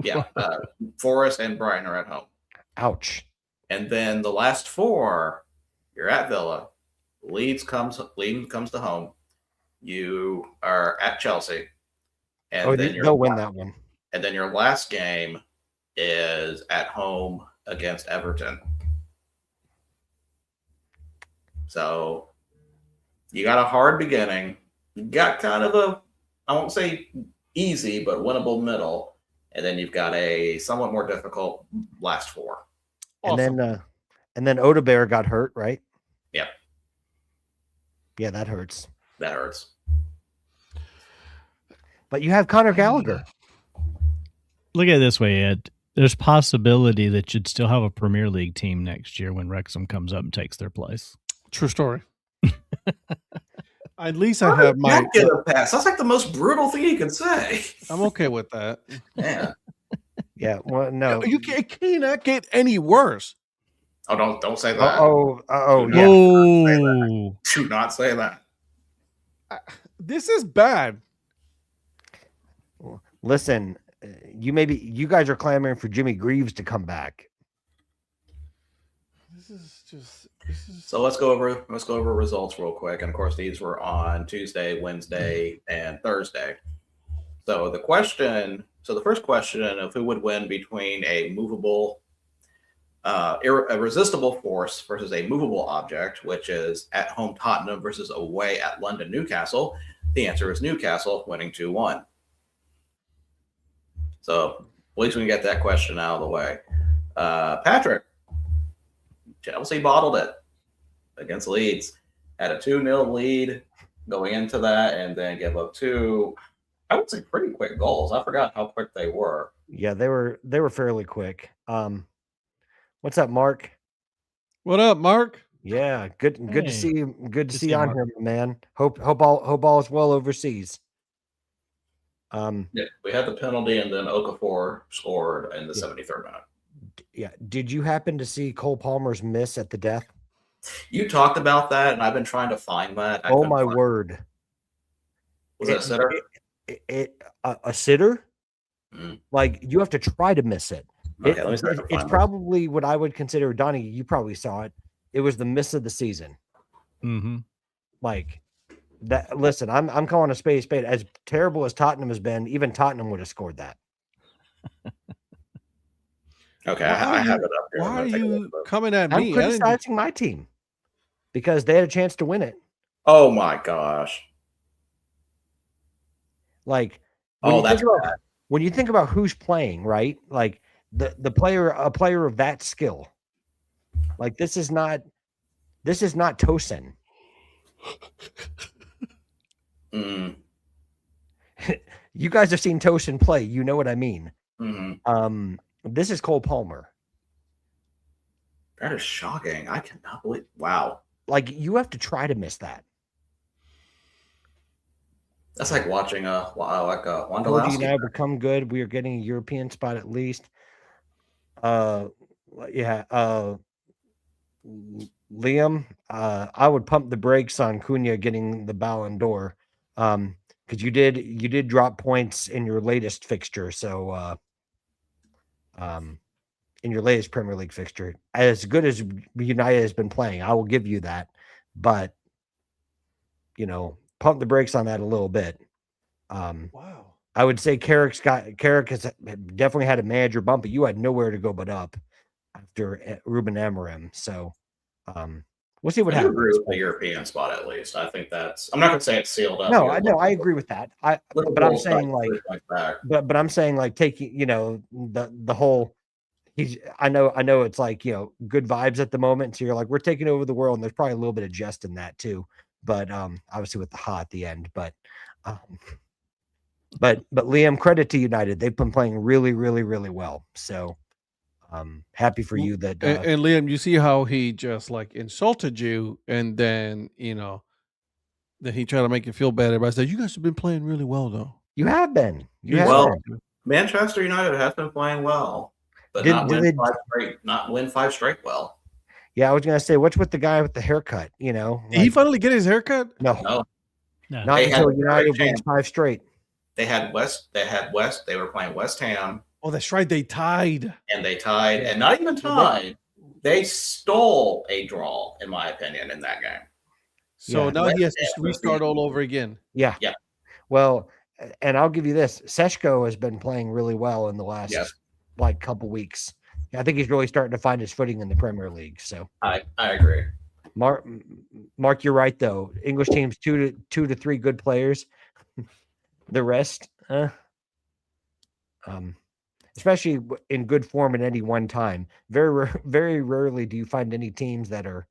Yeah, Forest and Brighton are at home. Ouch. And then the last 4, you're at Villa. Leeds comes to home. You are at Chelsea. And they'll win that one. And then your last game is at home against Everton. So you got a hard beginning. You got kind of I won't say easy, but winnable middle, and then you've got a somewhat more difficult last four. Awesome. And then Odebear got hurt, right? Yep. Yeah, that hurts. That hurts. But you have Connor Gallagher. Look at it this way, Ed. There's possibility that you'd still have a Premier League team next year when Wrexham comes up and takes their place. True story. At least I have my. Get a pass. That's like the most brutal thing you can say. I'm okay with that. Yeah. Yeah. Well, no. It cannot get any worse. Oh, don't say that. Yeah. Oh, Do not say that. This is bad. Listen, you guys are clamoring for Jimmy Greaves to come back. This is So let's go over results real quick. And of course, these were on Tuesday, Wednesday, and Thursday. So the first question of who would win between a movable, a resistible force versus a movable object, which is at home Tottenham versus away at London Newcastle. The answer is Newcastle, winning 2-1. So at least we can get that question out of the way. Patrick, Chelsea bottled it against Leeds, had a 2-0 lead going into that, and then give up two, I would say, pretty quick goals. I forgot how quick they were. Yeah, they were fairly quick. What's up, Mark? What up, Mark? Yeah, good Hey. to see you. Good to see you see on Mark. here, man. Hope all is well overseas. Yeah, we had the penalty, and then Okafor scored in the 73rd minute. Yeah. Did you happen to see Cole Palmer's miss at the death? You talked about that, and I've been trying to find that. Oh my word! Was it a sitter? A sitter? Mm. Like, you have to try to miss it. Okay, let me see if I can It's find probably what I would consider, Donnie, you probably saw it. It was the miss of the season. mm-hmm. Like that. Listen, I'm calling a spade a spade. As terrible as Tottenham has been, even Tottenham would have scored that. Okay, Why I are have you- it up here. Why I'm are gonna take a you look. coming at I'm me? I didn't- criticizing my team because they had a chance to win it. Oh my gosh! Like, when Oh, you that's think about, bad. when you think about who's playing, right? Like a player of that skill. Like, this is not Tosin. Mm, You guys have seen Tosin play. You know what I mean. mhm. This is Cole Palmer. That is shocking. I cannot believe. Wow, Like, you have to try to miss that. that's like watching a Told you Wondolowski. now become good. We are getting a European spot at least. Liam, I would pump the brakes on Cunha getting the Ballon d'Or, because you did drop points in your latest fixture. So, in your latest Premier League fixture, as good as United has been playing, I will give you that. But pump the brakes on that a little bit. Wow. I would say Carrick has definitely had a manager bump, but you had nowhere to go but up after Ruben Amorim. So we'll see what I do happens. agree with the European spot at least. I think that's. I'm not going to say it's sealed up. No, here. I know, I agree with that. But I'm Liverpool's saying, like like, 3 points back. but I'm saying, like, taking the whole. I know it's like, good vibes at the moment. So you're like, we're taking over the world, and there's probably a little bit of jest in that too. But obviously with the ha at the end. But Liam, credit to United. They've been playing really, really, really well. So happy for you that And Liam, you see how he just like insulted you, and then then he tried to make you feel better. But I said, you guys have been playing really well, though. you have been. You have Well, been. Manchester United has been playing well, but Did not win they- 5 straight. Not win 5 straight well. Yeah, I was gonna say, what's with the guy with the haircut? Did he like, finally get his haircut? no, No, No. not They had until a United great wins 5 straight. they had West. They were playing West Ham, Oh, that's right. They tied. and they tied, and not even tied. They stole a draw, in my opinion, in that game. So Yeah. now he has to restart all over again. Yeah. Yeah. Well, and I'll give you this: Seshko has been playing really well in the last Yes. couple weeks. I think he's really starting to find his footing in the Premier League. So, I agree. Mark, you're right though. English teams 2 to 3 good players. The rest, especially in good form at any one time. Very rarely do you find any teams that are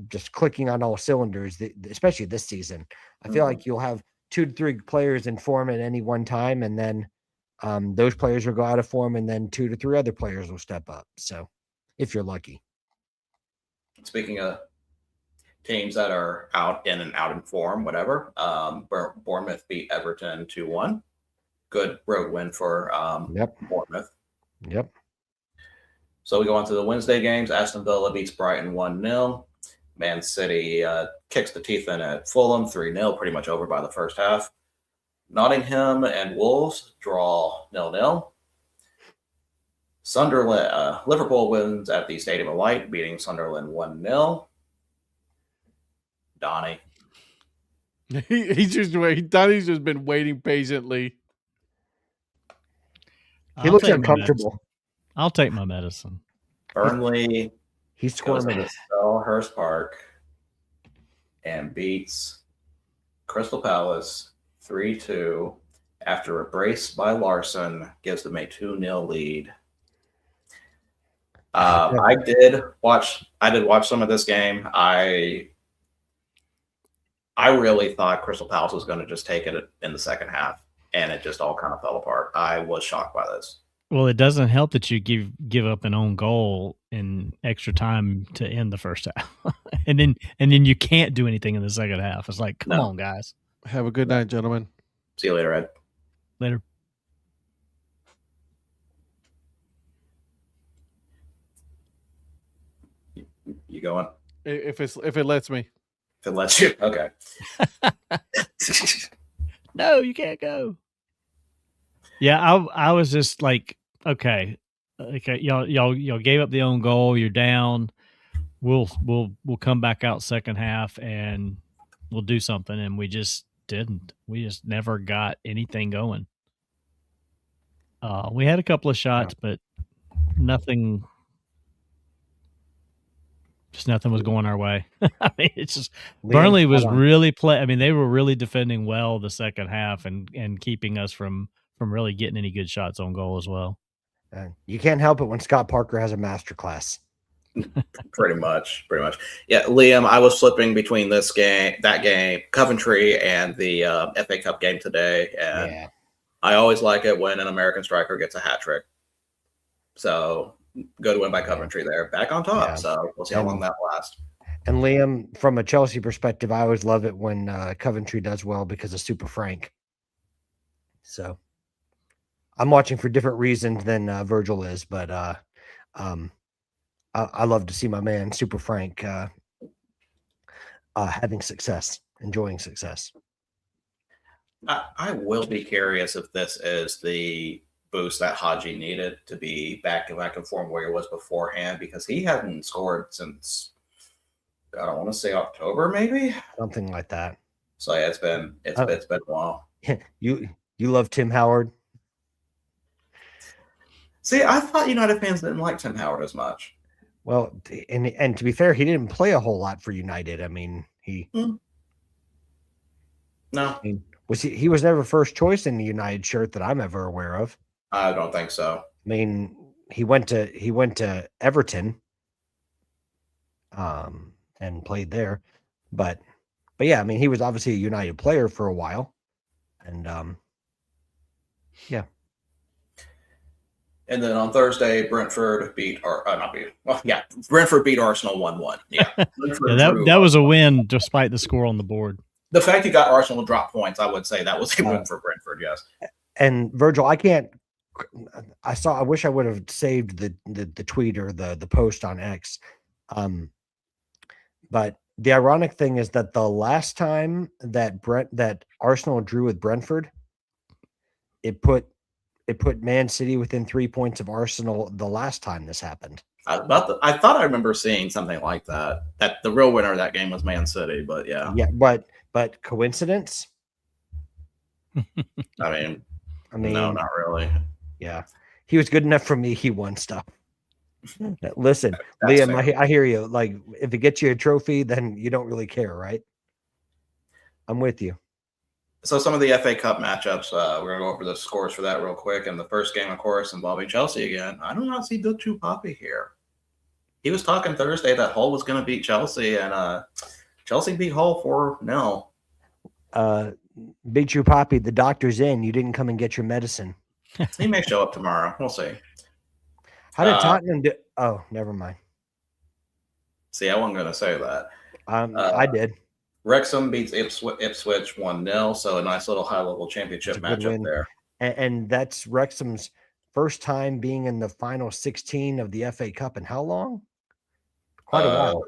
just clicking on all cylinders, especially this season. I feel like you'll have 2 to 3 players in form at any one time, and then those players will go out of form, and then 2 to 3 other players will step up. So if you're lucky. Speaking of teams that are out in form, whatever, Bournemouth beat Everton 2-1. Good road win for Bournemouth. Yep. So we go on to the Wednesday games. Aston Villa beats Brighton 1-0. Man City kicks the teeth in at Fulham 3-0, pretty much over by the first half. Nottingham and Wolves draw 0-0. Sunderland, Liverpool wins at the Stadium of Light, beating Sunderland 1-0. Donnie. He's Donnie's just been waiting patiently. He looks uncomfortable. I'll take my medicine. Burnley. He's squirming to Selhurst Park and beats Crystal Palace 3-2 after a brace by Larson gives them a 2-0 lead. I did watch some of this game. I really thought Crystal Palace was going to just take it in the second half, and it just all kind of fell apart. I was shocked by this. Well, it doesn't help that you give up an own goal in extra time to end the first half, and then you can't do anything in the second half. It's like, come on, guys. Have a good night, gentlemen. See you later, Ed. Later. You going? If it lets me. If it lets you, okay. No, you can't go. Yeah, I was just like, okay, y'all gave up the own goal. You're down. We'll come back out second half and we'll do something. And we just didn't. We just never got anything going. We had a couple of shots, but nothing. Just nothing was going our way. I mean, it's just Burnley was really I mean, they were really defending well the second half and keeping us from really getting any good shots on goal as well. You can't help it when Scott Parker has a masterclass. Pretty much. Yeah, Liam, I was flipping between that game, Coventry, and the FA Cup game today, and I always like it when an American striker gets a hat trick. So go to win by Coventry there, back on top. So we'll see how long that lasts. And Liam, from a Chelsea perspective, I always love it when Coventry does well because of Super Frank. So I'm watching for different reasons than Virgil is, but I love to see my man Super Frank having success, enjoying success. I will be curious if this is the boost that Haji needed to be back in form where he was beforehand, because he hadn't scored since, I don't want to say October, maybe something like that. So yeah, it's been a while. You love Tim Howard? See, I thought United fans didn't like Tim Howard as much. Well, and to be fair, he didn't play a whole lot for United. I mean, no. I mean, he was never first choice in the United shirt that I'm ever aware of. I don't think so. I mean, he went to Everton, and played there, but yeah, I mean, he was obviously a United player for a while, and yeah. And then on Thursday, Brentford beat Brentford beat Arsenal 1-1. Yeah, that was a win despite the score on the board. The fact you got Arsenal to drop points, I would say that was a win for Brentford. Yes. And Virgil, I wish I would have saved the tweet or the post on X. But the ironic thing is that the last time that Arsenal drew with Brentford, it put Man City within 3 points of Arsenal the last time this happened. I thought I remember seeing something like that. That the real winner of that game was Man City, but yeah. Yeah, but coincidence? I mean, no, not really. Yeah. He was good enough for me. He won stuff. Listen, Liam, I hear you. Like, if it gets you a trophy, then you don't really care, right? I'm with you. So some of the FA Cup matchups, we're going to go over the scores for that real quick. And the first game, of course, involving Chelsea again. I do not see Duchu Poppy here. He was talking Thursday that Hull was going to beat Chelsea, and Chelsea beat Hull 4-0. Big True Poppy, the doctor's in. You didn't come and get your medicine. He may show up tomorrow. We'll see. How did Tottenham do? Oh, never mind. See, I wasn't going to say that. I did. Wrexham beats Ipswich 1-0, so a nice little high-level championship matchup there. And that's Wrexham's first time being in the final 16 of the FA Cup in how long? Quite a while.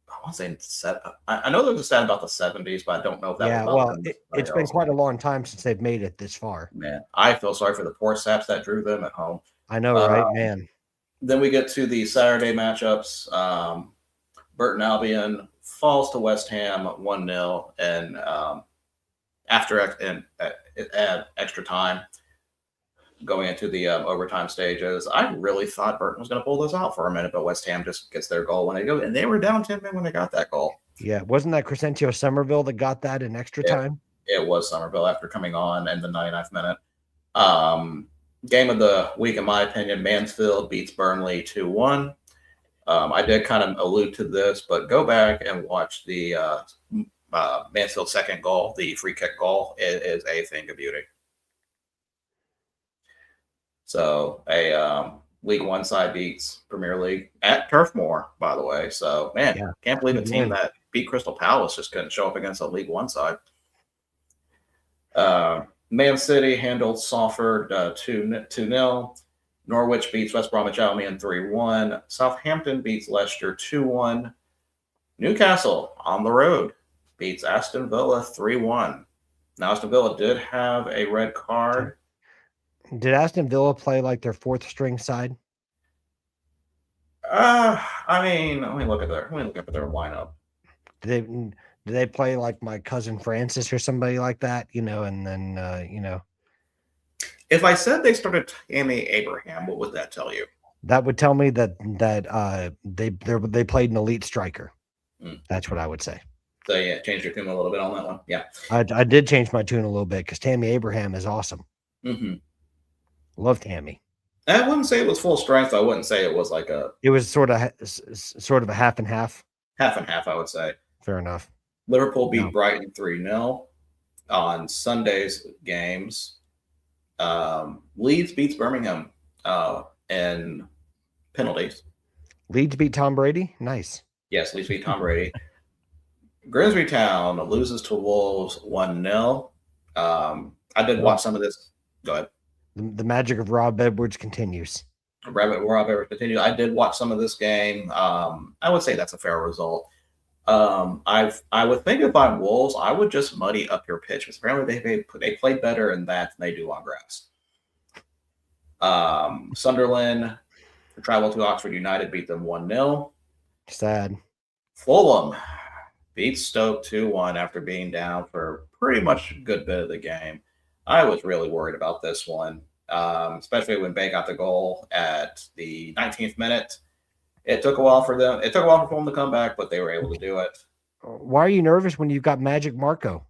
I want to say I know there's a stat about the 70s, but I don't know if that was it's been quite a long time since they've made it this far. Man, I feel sorry for the poor saps that drew them at home. I know, right, man? Then we get to the Saturday matchups. Burton Albion falls to West Ham 1-0, and after extra time, going into the overtime stages, I really thought Burton was going to pull this out for a minute, but West Ham just gets their goal when they go, and they were down 10 men when they got that goal. Yeah, wasn't that Crescencio Somerville that got that in extra time? It was Somerville after coming on in the 99th minute. Game of the week, in my opinion, Mansfield beats Burnley 2-1. I did kind of allude to this, but go back and watch the Mansfield second goal, the free kick goal. It is a thing of beauty. So a League One side beats Premier League at Turf Moor, by the way. So, man, can't believe a team that beat Crystal Palace just couldn't show up against a League One side. Man City handled Salford 2-0. Norwich beats West Bromwich Albion 3-1. Southampton beats Leicester 2-1. Newcastle on the road beats Aston Villa 3-1. Now, Aston Villa did have a red card. Did Aston Villa play like their fourth string side? I mean, let me look at their lineup. Do they play like my cousin Francis or somebody like that? And then If I said they started Tammy Abraham, what would that tell you? That would tell me that they played an elite striker. That's what I would say. So yeah, change your tune a little bit on that one. Yeah, I did change my tune a little bit because Tammy Abraham is awesome. Mm-hmm. Love Tammy. I wouldn't say it was full strength. I wouldn't say it was like a. It was sort of a half and half. Half and half, I would say. Fair enough. Liverpool beat Brighton 3-0 on Sunday's games. Leeds beats Birmingham in penalties. Leeds beat Tom Brady? Nice. Yes, Leeds beat Tom Brady. Grimsby Town loses to Wolves 1-0. I did watch some of this. Go ahead. The magic of Rob Edwards continues. Rob Edwards continues. I did watch some of this game. I would say that's a fair result. I would think if I'm Wolves, I would just muddy up your pitch. Because apparently they play better in that than they do on grass. Sunderland traveled to Oxford United, beat them 1-0. Sad. Fulham beats Stoke 2-1 after being down for pretty much a good bit of the game. I was really worried about this one, especially when Bay got the goal at the 19th minute. It took a while for them. It took a while for Fulham to come back, but they were able to do it. Why are you nervous when you've got Magic Marco?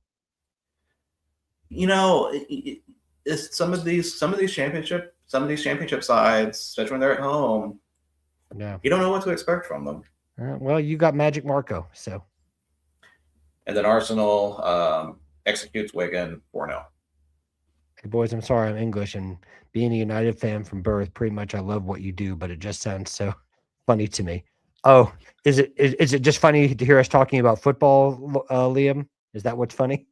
It's some of these championship sides, especially when they're at home. Yeah, you don't know what to expect from them. Well, you got Magic Marco, so. And then Arsenal executes Wigan 4-0. Hey boys, I'm sorry I'm English, and being a United fan from birth, pretty much I love what you do, but it just sounds so funny to me. Oh, is it just funny to hear us talking about football, Liam? Is that what's funny?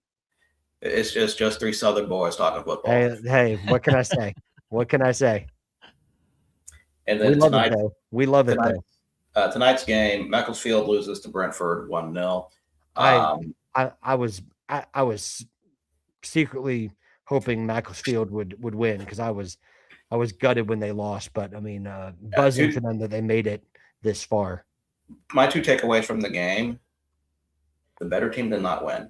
It's just three Southern boys talking football. Hey, what can I say? What can I say? And then we love it. Tonight's game, Macclesfield loses to Brentford 1-0. I was secretly hoping Macclesfield would win because I was gutted when they lost, but I mean, buzzing for them that they made it this far. My two takeaways from the game: the better team did not win.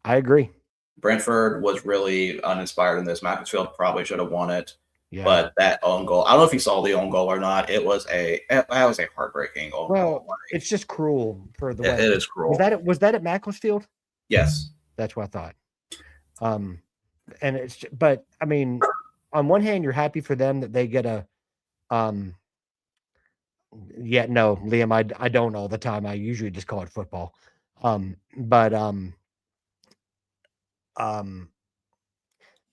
I agree. Brentford was really uninspired in this. Macclesfield probably should have won it. Yeah. But that own goal, I don't know if you saw the own goal or not. That was a heartbreaking own goal. It's just cruel for the It is cruel. Was that at Macclesfield? Yes. That's what I thought. And but I mean, on one hand, you're happy for them that they get a, yeah, no, Liam, I don't all the time. I usually just call it football. But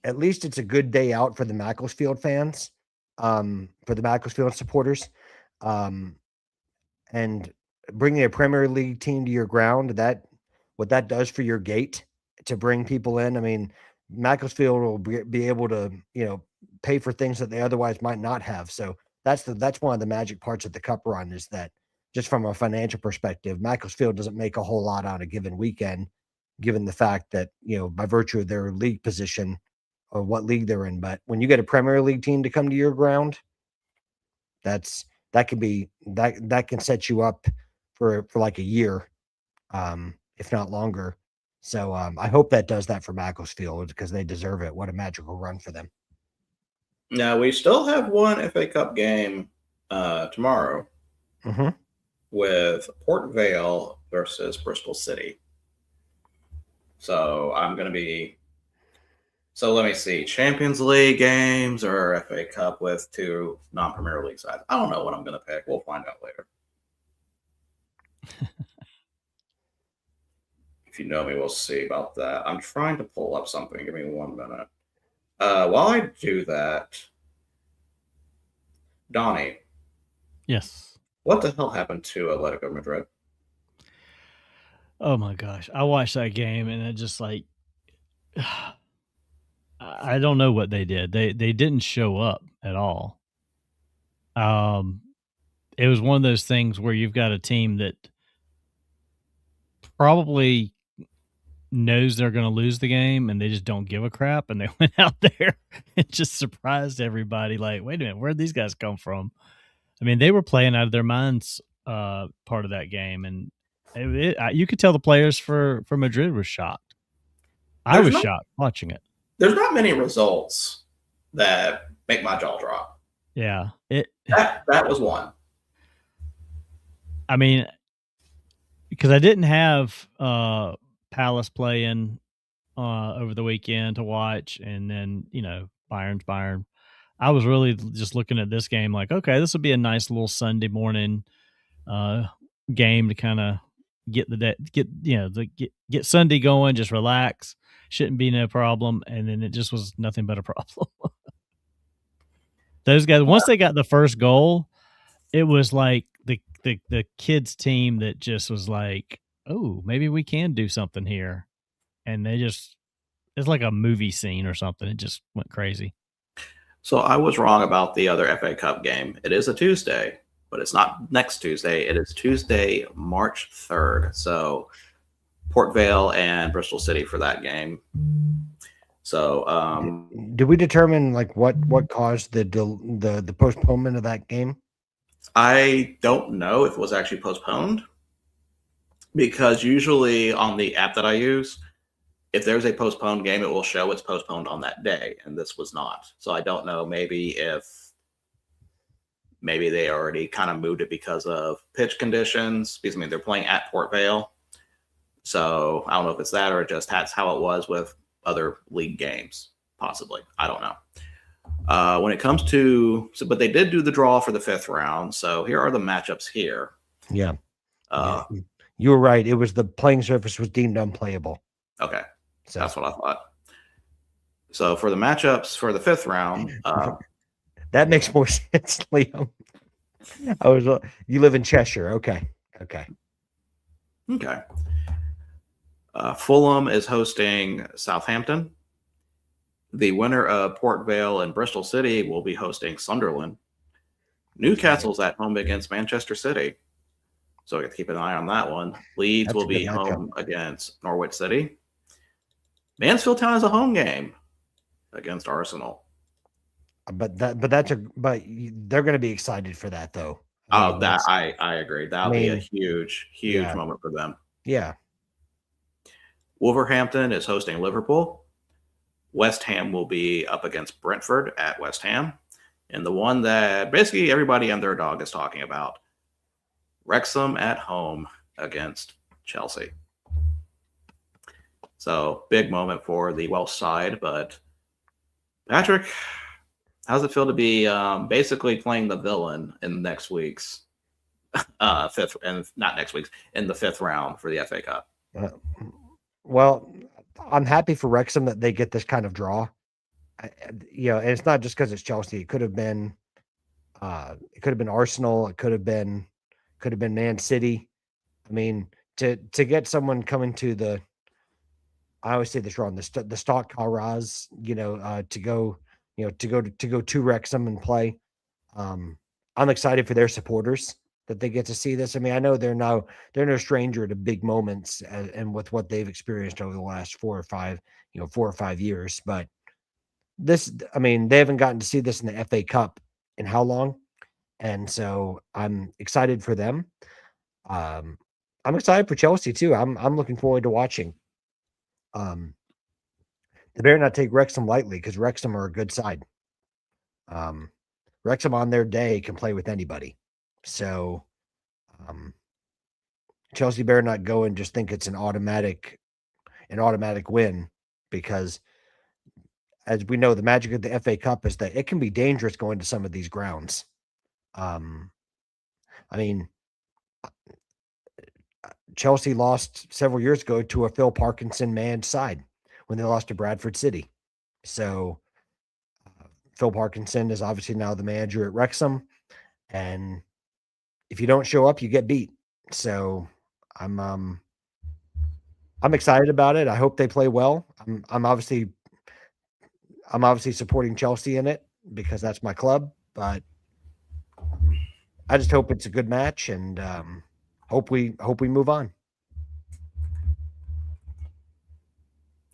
at least it's a good day out for the Macclesfield fans, for the Macclesfield supporters. And bringing a Premier League team to your ground, what that does for your gate to bring people in. I mean, Macclesfield will be able to, pay for things that they otherwise might not have. So that's one of the magic parts of the cup run, is that just from a financial perspective, Macclesfield doesn't make a whole lot on a given weekend, given the fact that, by virtue of their league position or what league they're in. But when you get a Premier League team to come to your ground, that can set you up for like a year, if not longer. So I hope that does that for Macclesfield, because they deserve it. What a magical run for them. Now, we still have one FA Cup game tomorrow with Port Vale versus Bristol City. So I'm going to be... So let me see. Champions League games or FA Cup with two non-Premier League sides. I don't know what I'm going to pick. We'll find out later. If you know me, we'll see about that. I'm trying to pull up something. Give me 1 minute. While I do that, Donnie. Yes. What the hell happened to Atletico Madrid? Oh my gosh. I watched that game and it just like, I don't know what they did. They didn't show up at all. It was one of those things where you've got a team that probably knows they're going to lose the game and they just don't give a crap, and they went out there and just surprised everybody. Like, wait a minute, where'd these guys come from? I mean, they were playing out of their minds part of that game, and you could tell the players for Madrid were shocked. I was shocked watching it. There's not many results that make my jaw drop. Yeah, that was one. I mean, because I didn't have Palace playing over the weekend to watch, and then Bayern's Bayern. I was really just looking at this game like, okay, this would be a nice little Sunday morning game to kind of get Sunday going, just relax. Shouldn't be no problem. And then it just was nothing but a problem. Those guys, once they got the first goal, it was like the kids team that just was like, oh, maybe we can do something here. And it's like a movie scene or something. It just went crazy. So I was wrong about the other FA Cup game. It is a Tuesday, but it's not next Tuesday. It is Tuesday, March 3rd. So Port Vale and Bristol City for that game. So did we determine like what caused the postponement of that game? I don't know if it was actually postponed, because usually on the app that I use, if there's a postponed game, it will show it's postponed on that day, and this was not. So I don't know, maybe they already kind of moved it because of pitch conditions, because they're playing at Port Vale. So I don't know if it's that or just that's how it was with other league games, possibly. I don't know. When it comes to, but they did do the draw for the 5th round. So here are the matchups here. Yeah. You were right. It was the playing surface was deemed unplayable. Okay. So that's what I thought. So for the matchups for the 5th round, that makes more sense, Liam. You live in Cheshire. Okay. Fulham is hosting Southampton. The winner of Port Vale and Bristol City will be hosting Sunderland. Newcastle's at home against Manchester City, so we have to keep an eye on that one. Leeds will be home against Norwich City. Mansfield Town is a home game against Arsenal. But they're going to be excited for that, though. I agree. That'll be a huge moment for them. Yeah. Wolverhampton is hosting Liverpool. West Ham will be up against Brentford at West Ham. And the one that basically everybody and their dog is talking about, Wrexham at home against Chelsea. So big moment for the Welsh side. But Patrick, how's it feel to be basically playing the villain in next week's fifth, and not next week's, in the 5th round for the FA Cup? Well, I'm happy for Wrexham that they get this kind of draw. And it's not just because it's Chelsea. It could have been Arsenal. It could have been Man City. I mean, to get someone coming to the, I always say this wrong, the Stock Karaz, to go to Wrexham and play. I'm excited for their supporters that they get to see this. I mean, I know they're no stranger to big moments and with what they've experienced over the last 4 or 5 years. But this, I mean, they haven't gotten to see this in the FA Cup in how long? And so I'm excited for them. I'm excited for Chelsea too. I'm looking forward to watching. They better not take Wrexham lightly because Wrexham are a good side. Wrexham on their day can play with anybody. So Chelsea better not go and just think it's an automatic win, because as we know, the magic of the FA Cup is that it can be dangerous going to some of these grounds. I mean, Chelsea lost several years ago to a Phil Parkinson manned side when they lost to Bradford City. So Phil Parkinson is obviously now the manager at Wrexham, and if you don't show up, you get beat. So I'm excited about it. I hope they play well. I'm obviously supporting Chelsea in it because that's my club, but I just hope it's a good match, and hope we move on.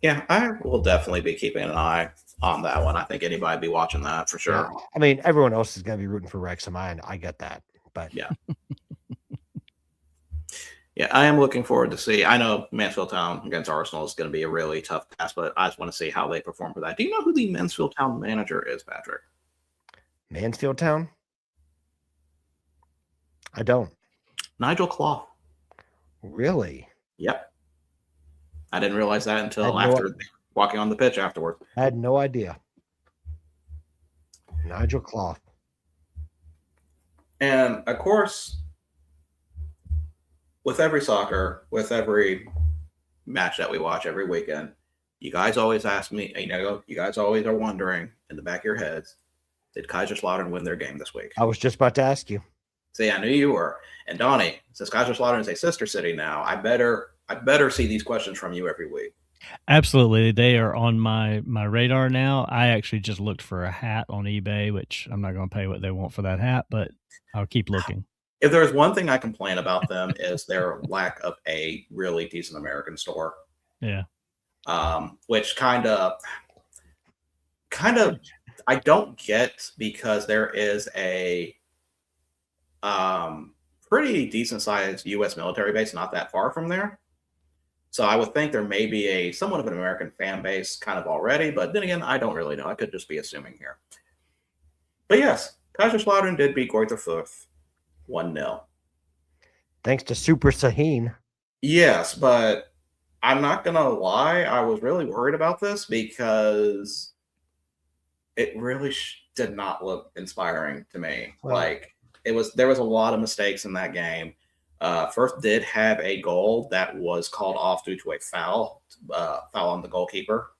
Yeah, I will definitely be keeping an eye on that one. I think anybody would be watching that for sure. Yeah, I mean, everyone else is going to be rooting for Wrexham. I get that, but yeah. Yeah, I am looking forward to see. I know Mansfield Town against Arsenal is going to be a really tough task, but I just want to see how they perform for that. Do you know who the Mansfield Town manager is, Patrick? Mansfield Town? I don't. Nigel Clough. Really? Yep. I didn't realize that until after walking on the pitch afterwards. I had no idea. Nigel Clough. And of course, with every soccer, with every match that we watch every weekend, you guys always ask me, you guys always are wondering in the back of your heads, did Kaiserslautern win their game this week? I was just about to ask you. See, I knew you were. And Donnie, since Kaiserslautern is a sister city now, I better see these questions from you every week. Absolutely. They are on my radar now. I actually just looked for a hat on eBay, which I'm not going to pay what they want for that hat, but I'll keep looking. If there's one thing I complain about them is their lack of a really decent American store. Yeah. Which kind of I don't get, because there is a pretty decent sized U.S. military base not that far from there. So I would think there may be a somewhat of an American fan base kind of already, but then again, I don't really know. I could just be assuming here. But yes, Kaiserslautern did beat Greuther Fürth 1-0. Thanks to Super Sahin. Yes, but I'm not going to lie. I was really worried about this because it really did not look inspiring to me. Well, there was a lot of mistakes in that game. Fürth did have a goal that was called off due to a foul on the goalkeeper.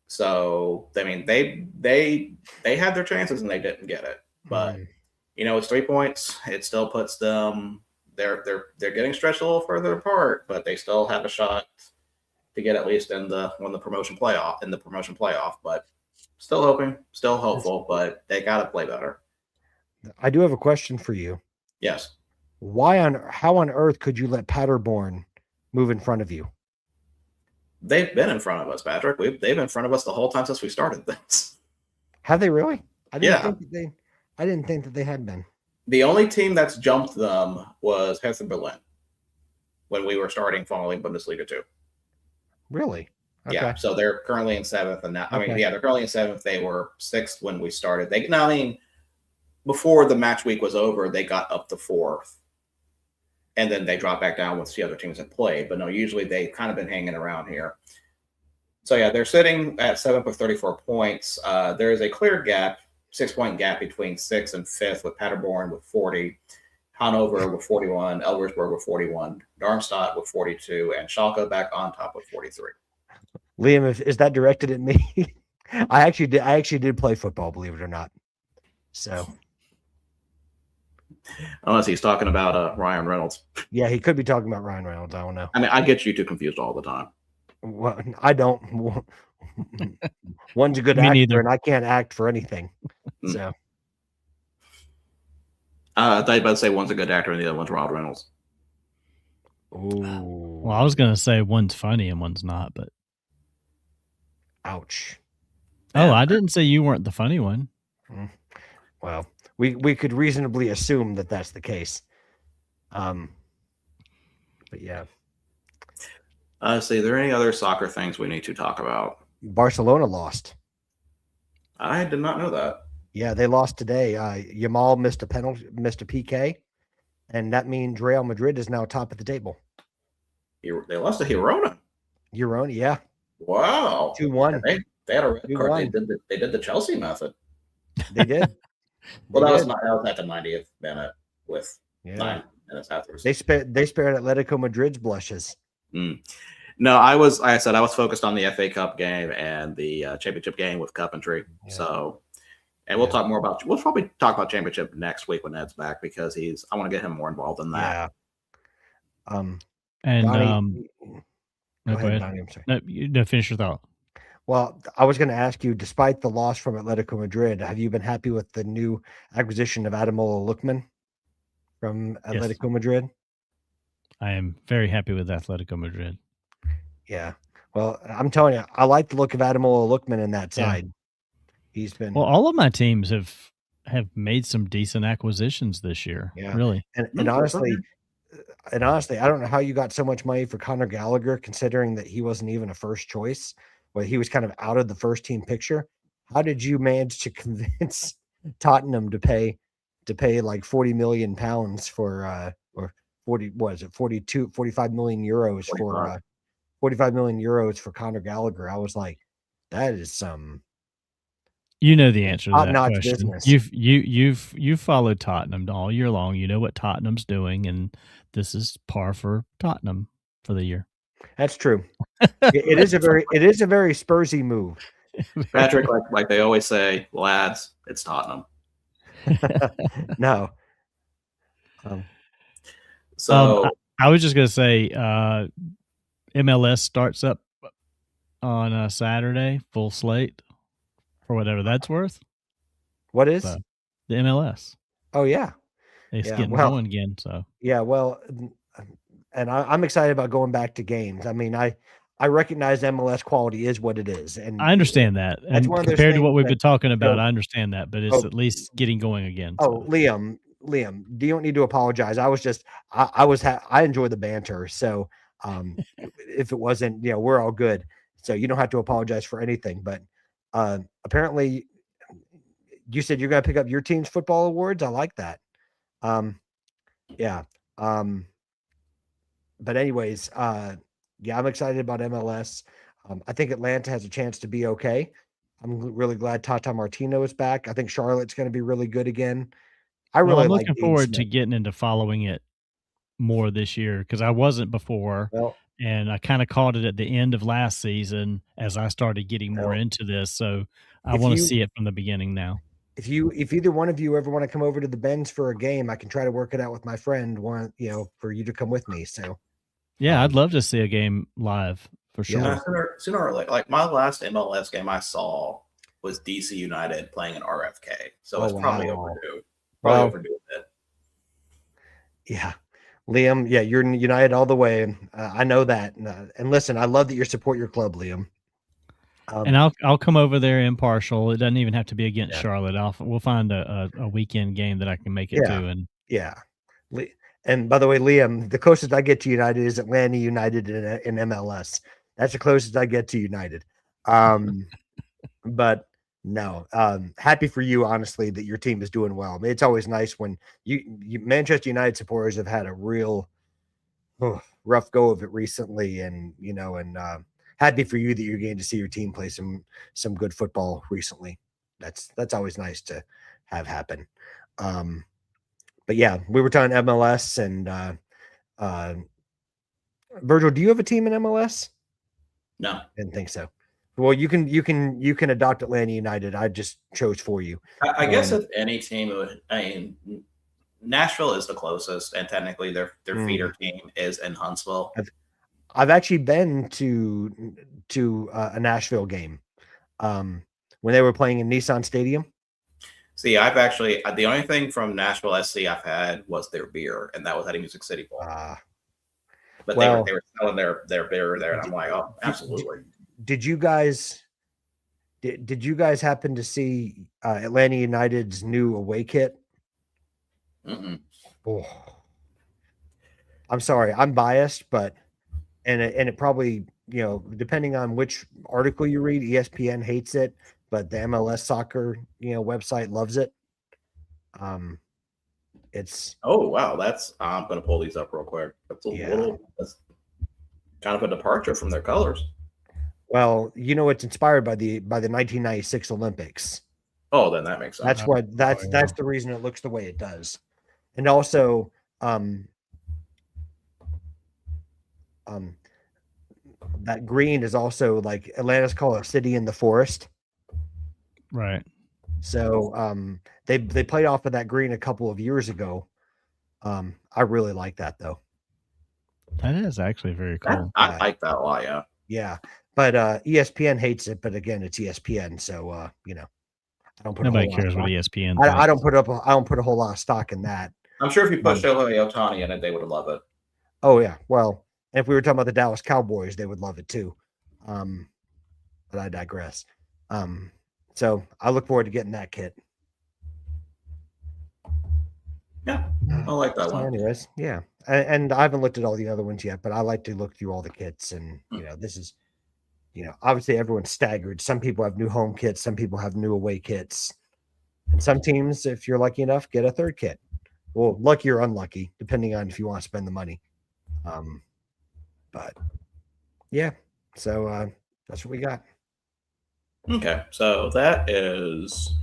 So, I mean, they had their chances and they didn't get it. But it's 3 points. It still puts them. They're getting stretched a little further apart, but they still have a shot to get at least in the promotion playoff. But still hoping, still hopeful. But they got to play better. I do have a question for you. Yes. How on earth could you let Paderborn move in front of you? They've been in front of us, Patrick. They've been in front of us the whole time since we started this. Have they really? I didn't think that they had been. The only team that's jumped them was Hertha Berlin when we were starting following Bundesliga 2. Really? Okay. Yeah. So they're currently in 7th, and now they're currently in 7th. They were 6th when we started. Before the match week was over, they got up to 4th. and then they drop back down once the other teams have played. But no, usually they've kind of been hanging around here. So yeah, they're sitting at 7th with 34 points. There is a clear gap, 6-point gap between 6th and 5th, with Paderborn with 40, Hanover with 41, Elversberg with 41, Darmstadt with 42, and Schalke back on top with 43. Liam, is that directed at me? I actually did play football, believe it or not. So, unless he's talking about Ryan Reynolds. Yeah, he could be talking about Ryan Reynolds. I don't know. I mean, I get you two confused all the time. Well, I don't. One's a good actor, neither. And I can't act for anything. So, I thought you were about to say one's a good actor and the other one's Ryan Reynolds. Ooh. Well, I was going to say one's funny and one's not, but. Ouch. Oh, I didn't say you weren't the funny one. Well, we could reasonably assume that that's the case. But yeah. See, are there any other soccer things we need to talk about? Barcelona lost. I did not know that. Yeah, they lost today. Yamal missed a PK, and that means Real Madrid is now top of the table. They lost to Girona. Girona, yeah. Wow. 2-1. They had a red card. They did the Chelsea method. They did. Well, that was at the 90th minute with 9 minutes afterwards. They spared Atletico Madrid's blushes. No, I was focused on the FA Cup game and the championship game with Coventry. Yeah. So, and we'll probably talk about championship next week when Ed's back, because I want to get him more involved in that. Yeah. Donnie, go ahead, Donnie, I'm sorry. No, finish your thought. Well, I was going to ask you, despite the loss from Atletico Madrid, have you been happy with the new acquisition of Ademola Lookman from Atletico Madrid? I am very happy with Atletico Madrid. Yeah. Well, I'm telling you, I like the look of Ademola Lookman in that side. He's been all of my teams have made some decent acquisitions this year. Yeah. Really. And honestly, I don't know how you got so much money for Conor Gallagher, considering that he wasn't even a first choice. Well, he was kind of out of the first team picture. How did you manage to convince Tottenham to pay like 40 million pounds for or 45 million euros 45. for 45 million euros for Conor Gallagher? I was like, that is some the answer to that question. Business. You've followed Tottenham all year long. You know what Tottenham's doing, and this is par for Tottenham for the year. That's true. It is a very Spursy move. Patrick, like they always say, lads, it's Tottenham. No. I was just going to say, MLS starts up on Saturday, full slate, for whatever that's worth. What is? So, the MLS. Oh, yeah. It's getting going again. So yeah, well, and I'm excited about going back to games. I mean, I recognize MLS quality is what it is, and I understand that. And compared to what we've been talking about, I understand that, but it's at least getting going again. So. Liam, you don't need to apologize. I enjoy the banter. So if it wasn't, we're all good. So you don't have to apologize for anything. But apparently, you said you're going to pick up your team's football awards. I like that. Yeah. But anyways, I'm excited about MLS. I think Atlanta has a chance to be okay. I'm really glad Tata Martino is back. I think Charlotte's going to be really good again. I'm looking forward to getting into following it more this year, because I wasn't before, and I kind of caught it at the end of last season as I started getting more into this. So I want to see it from the beginning now. If either one of you ever want to come over to the Bends for a game, I can try to work it out with my friend. For you to come with me. So yeah, I'd love to see a game live for sure. Yeah, sooner or later. Like my last MLS game I saw was DC United playing in RFK, so it's probably overdue. Overdue a bit. Yeah, Liam. Yeah, you're United all the way. I know that. And listen, I love that you support your club, Liam. And I'll come over there impartial. It doesn't even have to be against Charlotte. We'll find a weekend game that I can make it to. And and by the way, Liam, the closest I get to United is Atlanta United in MLS. That's the closest I get to United. But no, happy for you, honestly, that your team is doing well. I mean, it's always nice when you Manchester United supporters have had a real rough go of it recently, and happy for you that you're getting to see your team play some good football recently. That's always nice to have happen. But yeah, we were talking MLS, and Virgil, do you have a team in MLS? No, Didn't think so. Well, you can adopt Atlanta United. I just chose for you. I guess if any team would, I mean, Nashville is the closest, and technically their feeder team is in Huntsville. I've actually been to a Nashville game when they were playing in Nissan Stadium. See, I've actually the only thing from Nashville SC I've had was their beer, and that was at a Music City Bowl. But they were selling their beer there, and I'm like, oh, absolutely. Did you guys happen to see Atlanta United's new away kit? Oh, I'm sorry, I'm biased, but and it probably, depending on which article you read, ESPN hates it, but the MLS soccer website loves it. It's wow, that's I'm gonna pull these up real quick. That's that's kind of a departure from their colors. Well, it's inspired by the 1996 Olympics. Oh, then that makes sense. That's the reason it looks the way it does. And also that green is also like Atlanta's called a city in the forest. Right. So they played off of that green a couple of years ago. I really like that though. That is actually very cool. I like that a lot, yeah. Yeah. But ESPN hates it, but again, it's ESPN, so I don't put nobody cares what ESPN thinks. I don't put a whole lot of stock in that. I'm sure if you put Shohei Ohtani in it, they would love it. Oh yeah. Well, if we were talking about the Dallas Cowboys, they would love it too. But I digress. So I look forward to getting that kit. Yeah, I like that one. Anyways, yeah. And I haven't looked at all the other ones yet, but I like to look through all the kits, and this is obviously everyone's staggered. Some people have new home kits, some people have new away kits. And some teams, if you're lucky enough, get a third kit. Well, lucky or unlucky, depending on if you want to spend the money. But yeah, so that's what we got. Okay, so that is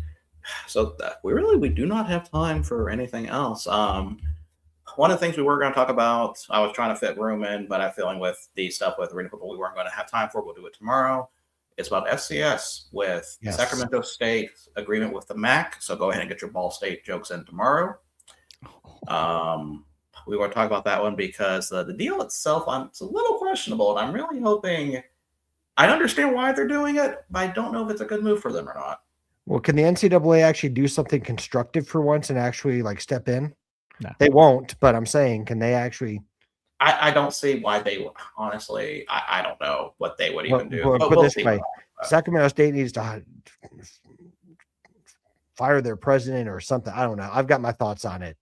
we do not have time for anything else. One of the things we were going to talk about, I was trying to fit room in, but I'm feeling with the stuff with Arena Football we weren't going to have time for. We'll do it tomorrow. It's about FCS with Sacramento State's agreement with the MAC. So go ahead and get your Ball State jokes in tomorrow. We want to talk about that one because the deal itself, it's a little questionable, and I'm really hoping. I understand why they're doing it, but I don't know if it's a good move for them or not. Well, can the NCAA actually do something constructive for once and actually step in? No. They won't, but I'm saying, can they actually? I don't see why they would. Honestly, I don't know what they would even do. But we'll this way, Sacramento State needs to fire their president or something. I don't know. I've got my thoughts on it.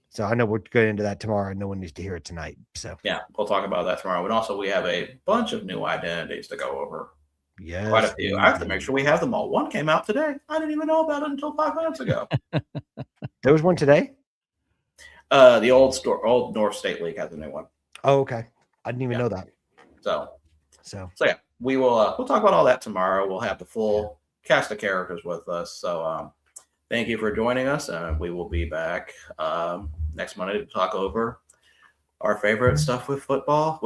So I know we'll get into that tomorrow, and no one needs to hear it tonight. So yeah, we'll talk about that tomorrow. And also, we have a bunch of new identities to go over. Yes, quite a few. I have to make sure we have them all. One came out today. I didn't even know about it until 5 minutes ago. There was one today? The old North State League has a new one. Oh, okay. I didn't even know that. So yeah, we will we'll talk about all that tomorrow. We'll have the full cast of characters with us. So thank you for joining us. We will be back next Monday to talk over our favorite stuff with football,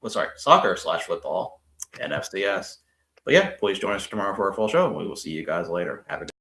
soccer/football and FCS. But yeah, please join us tomorrow for our full show, and we will see you guys later. Have a good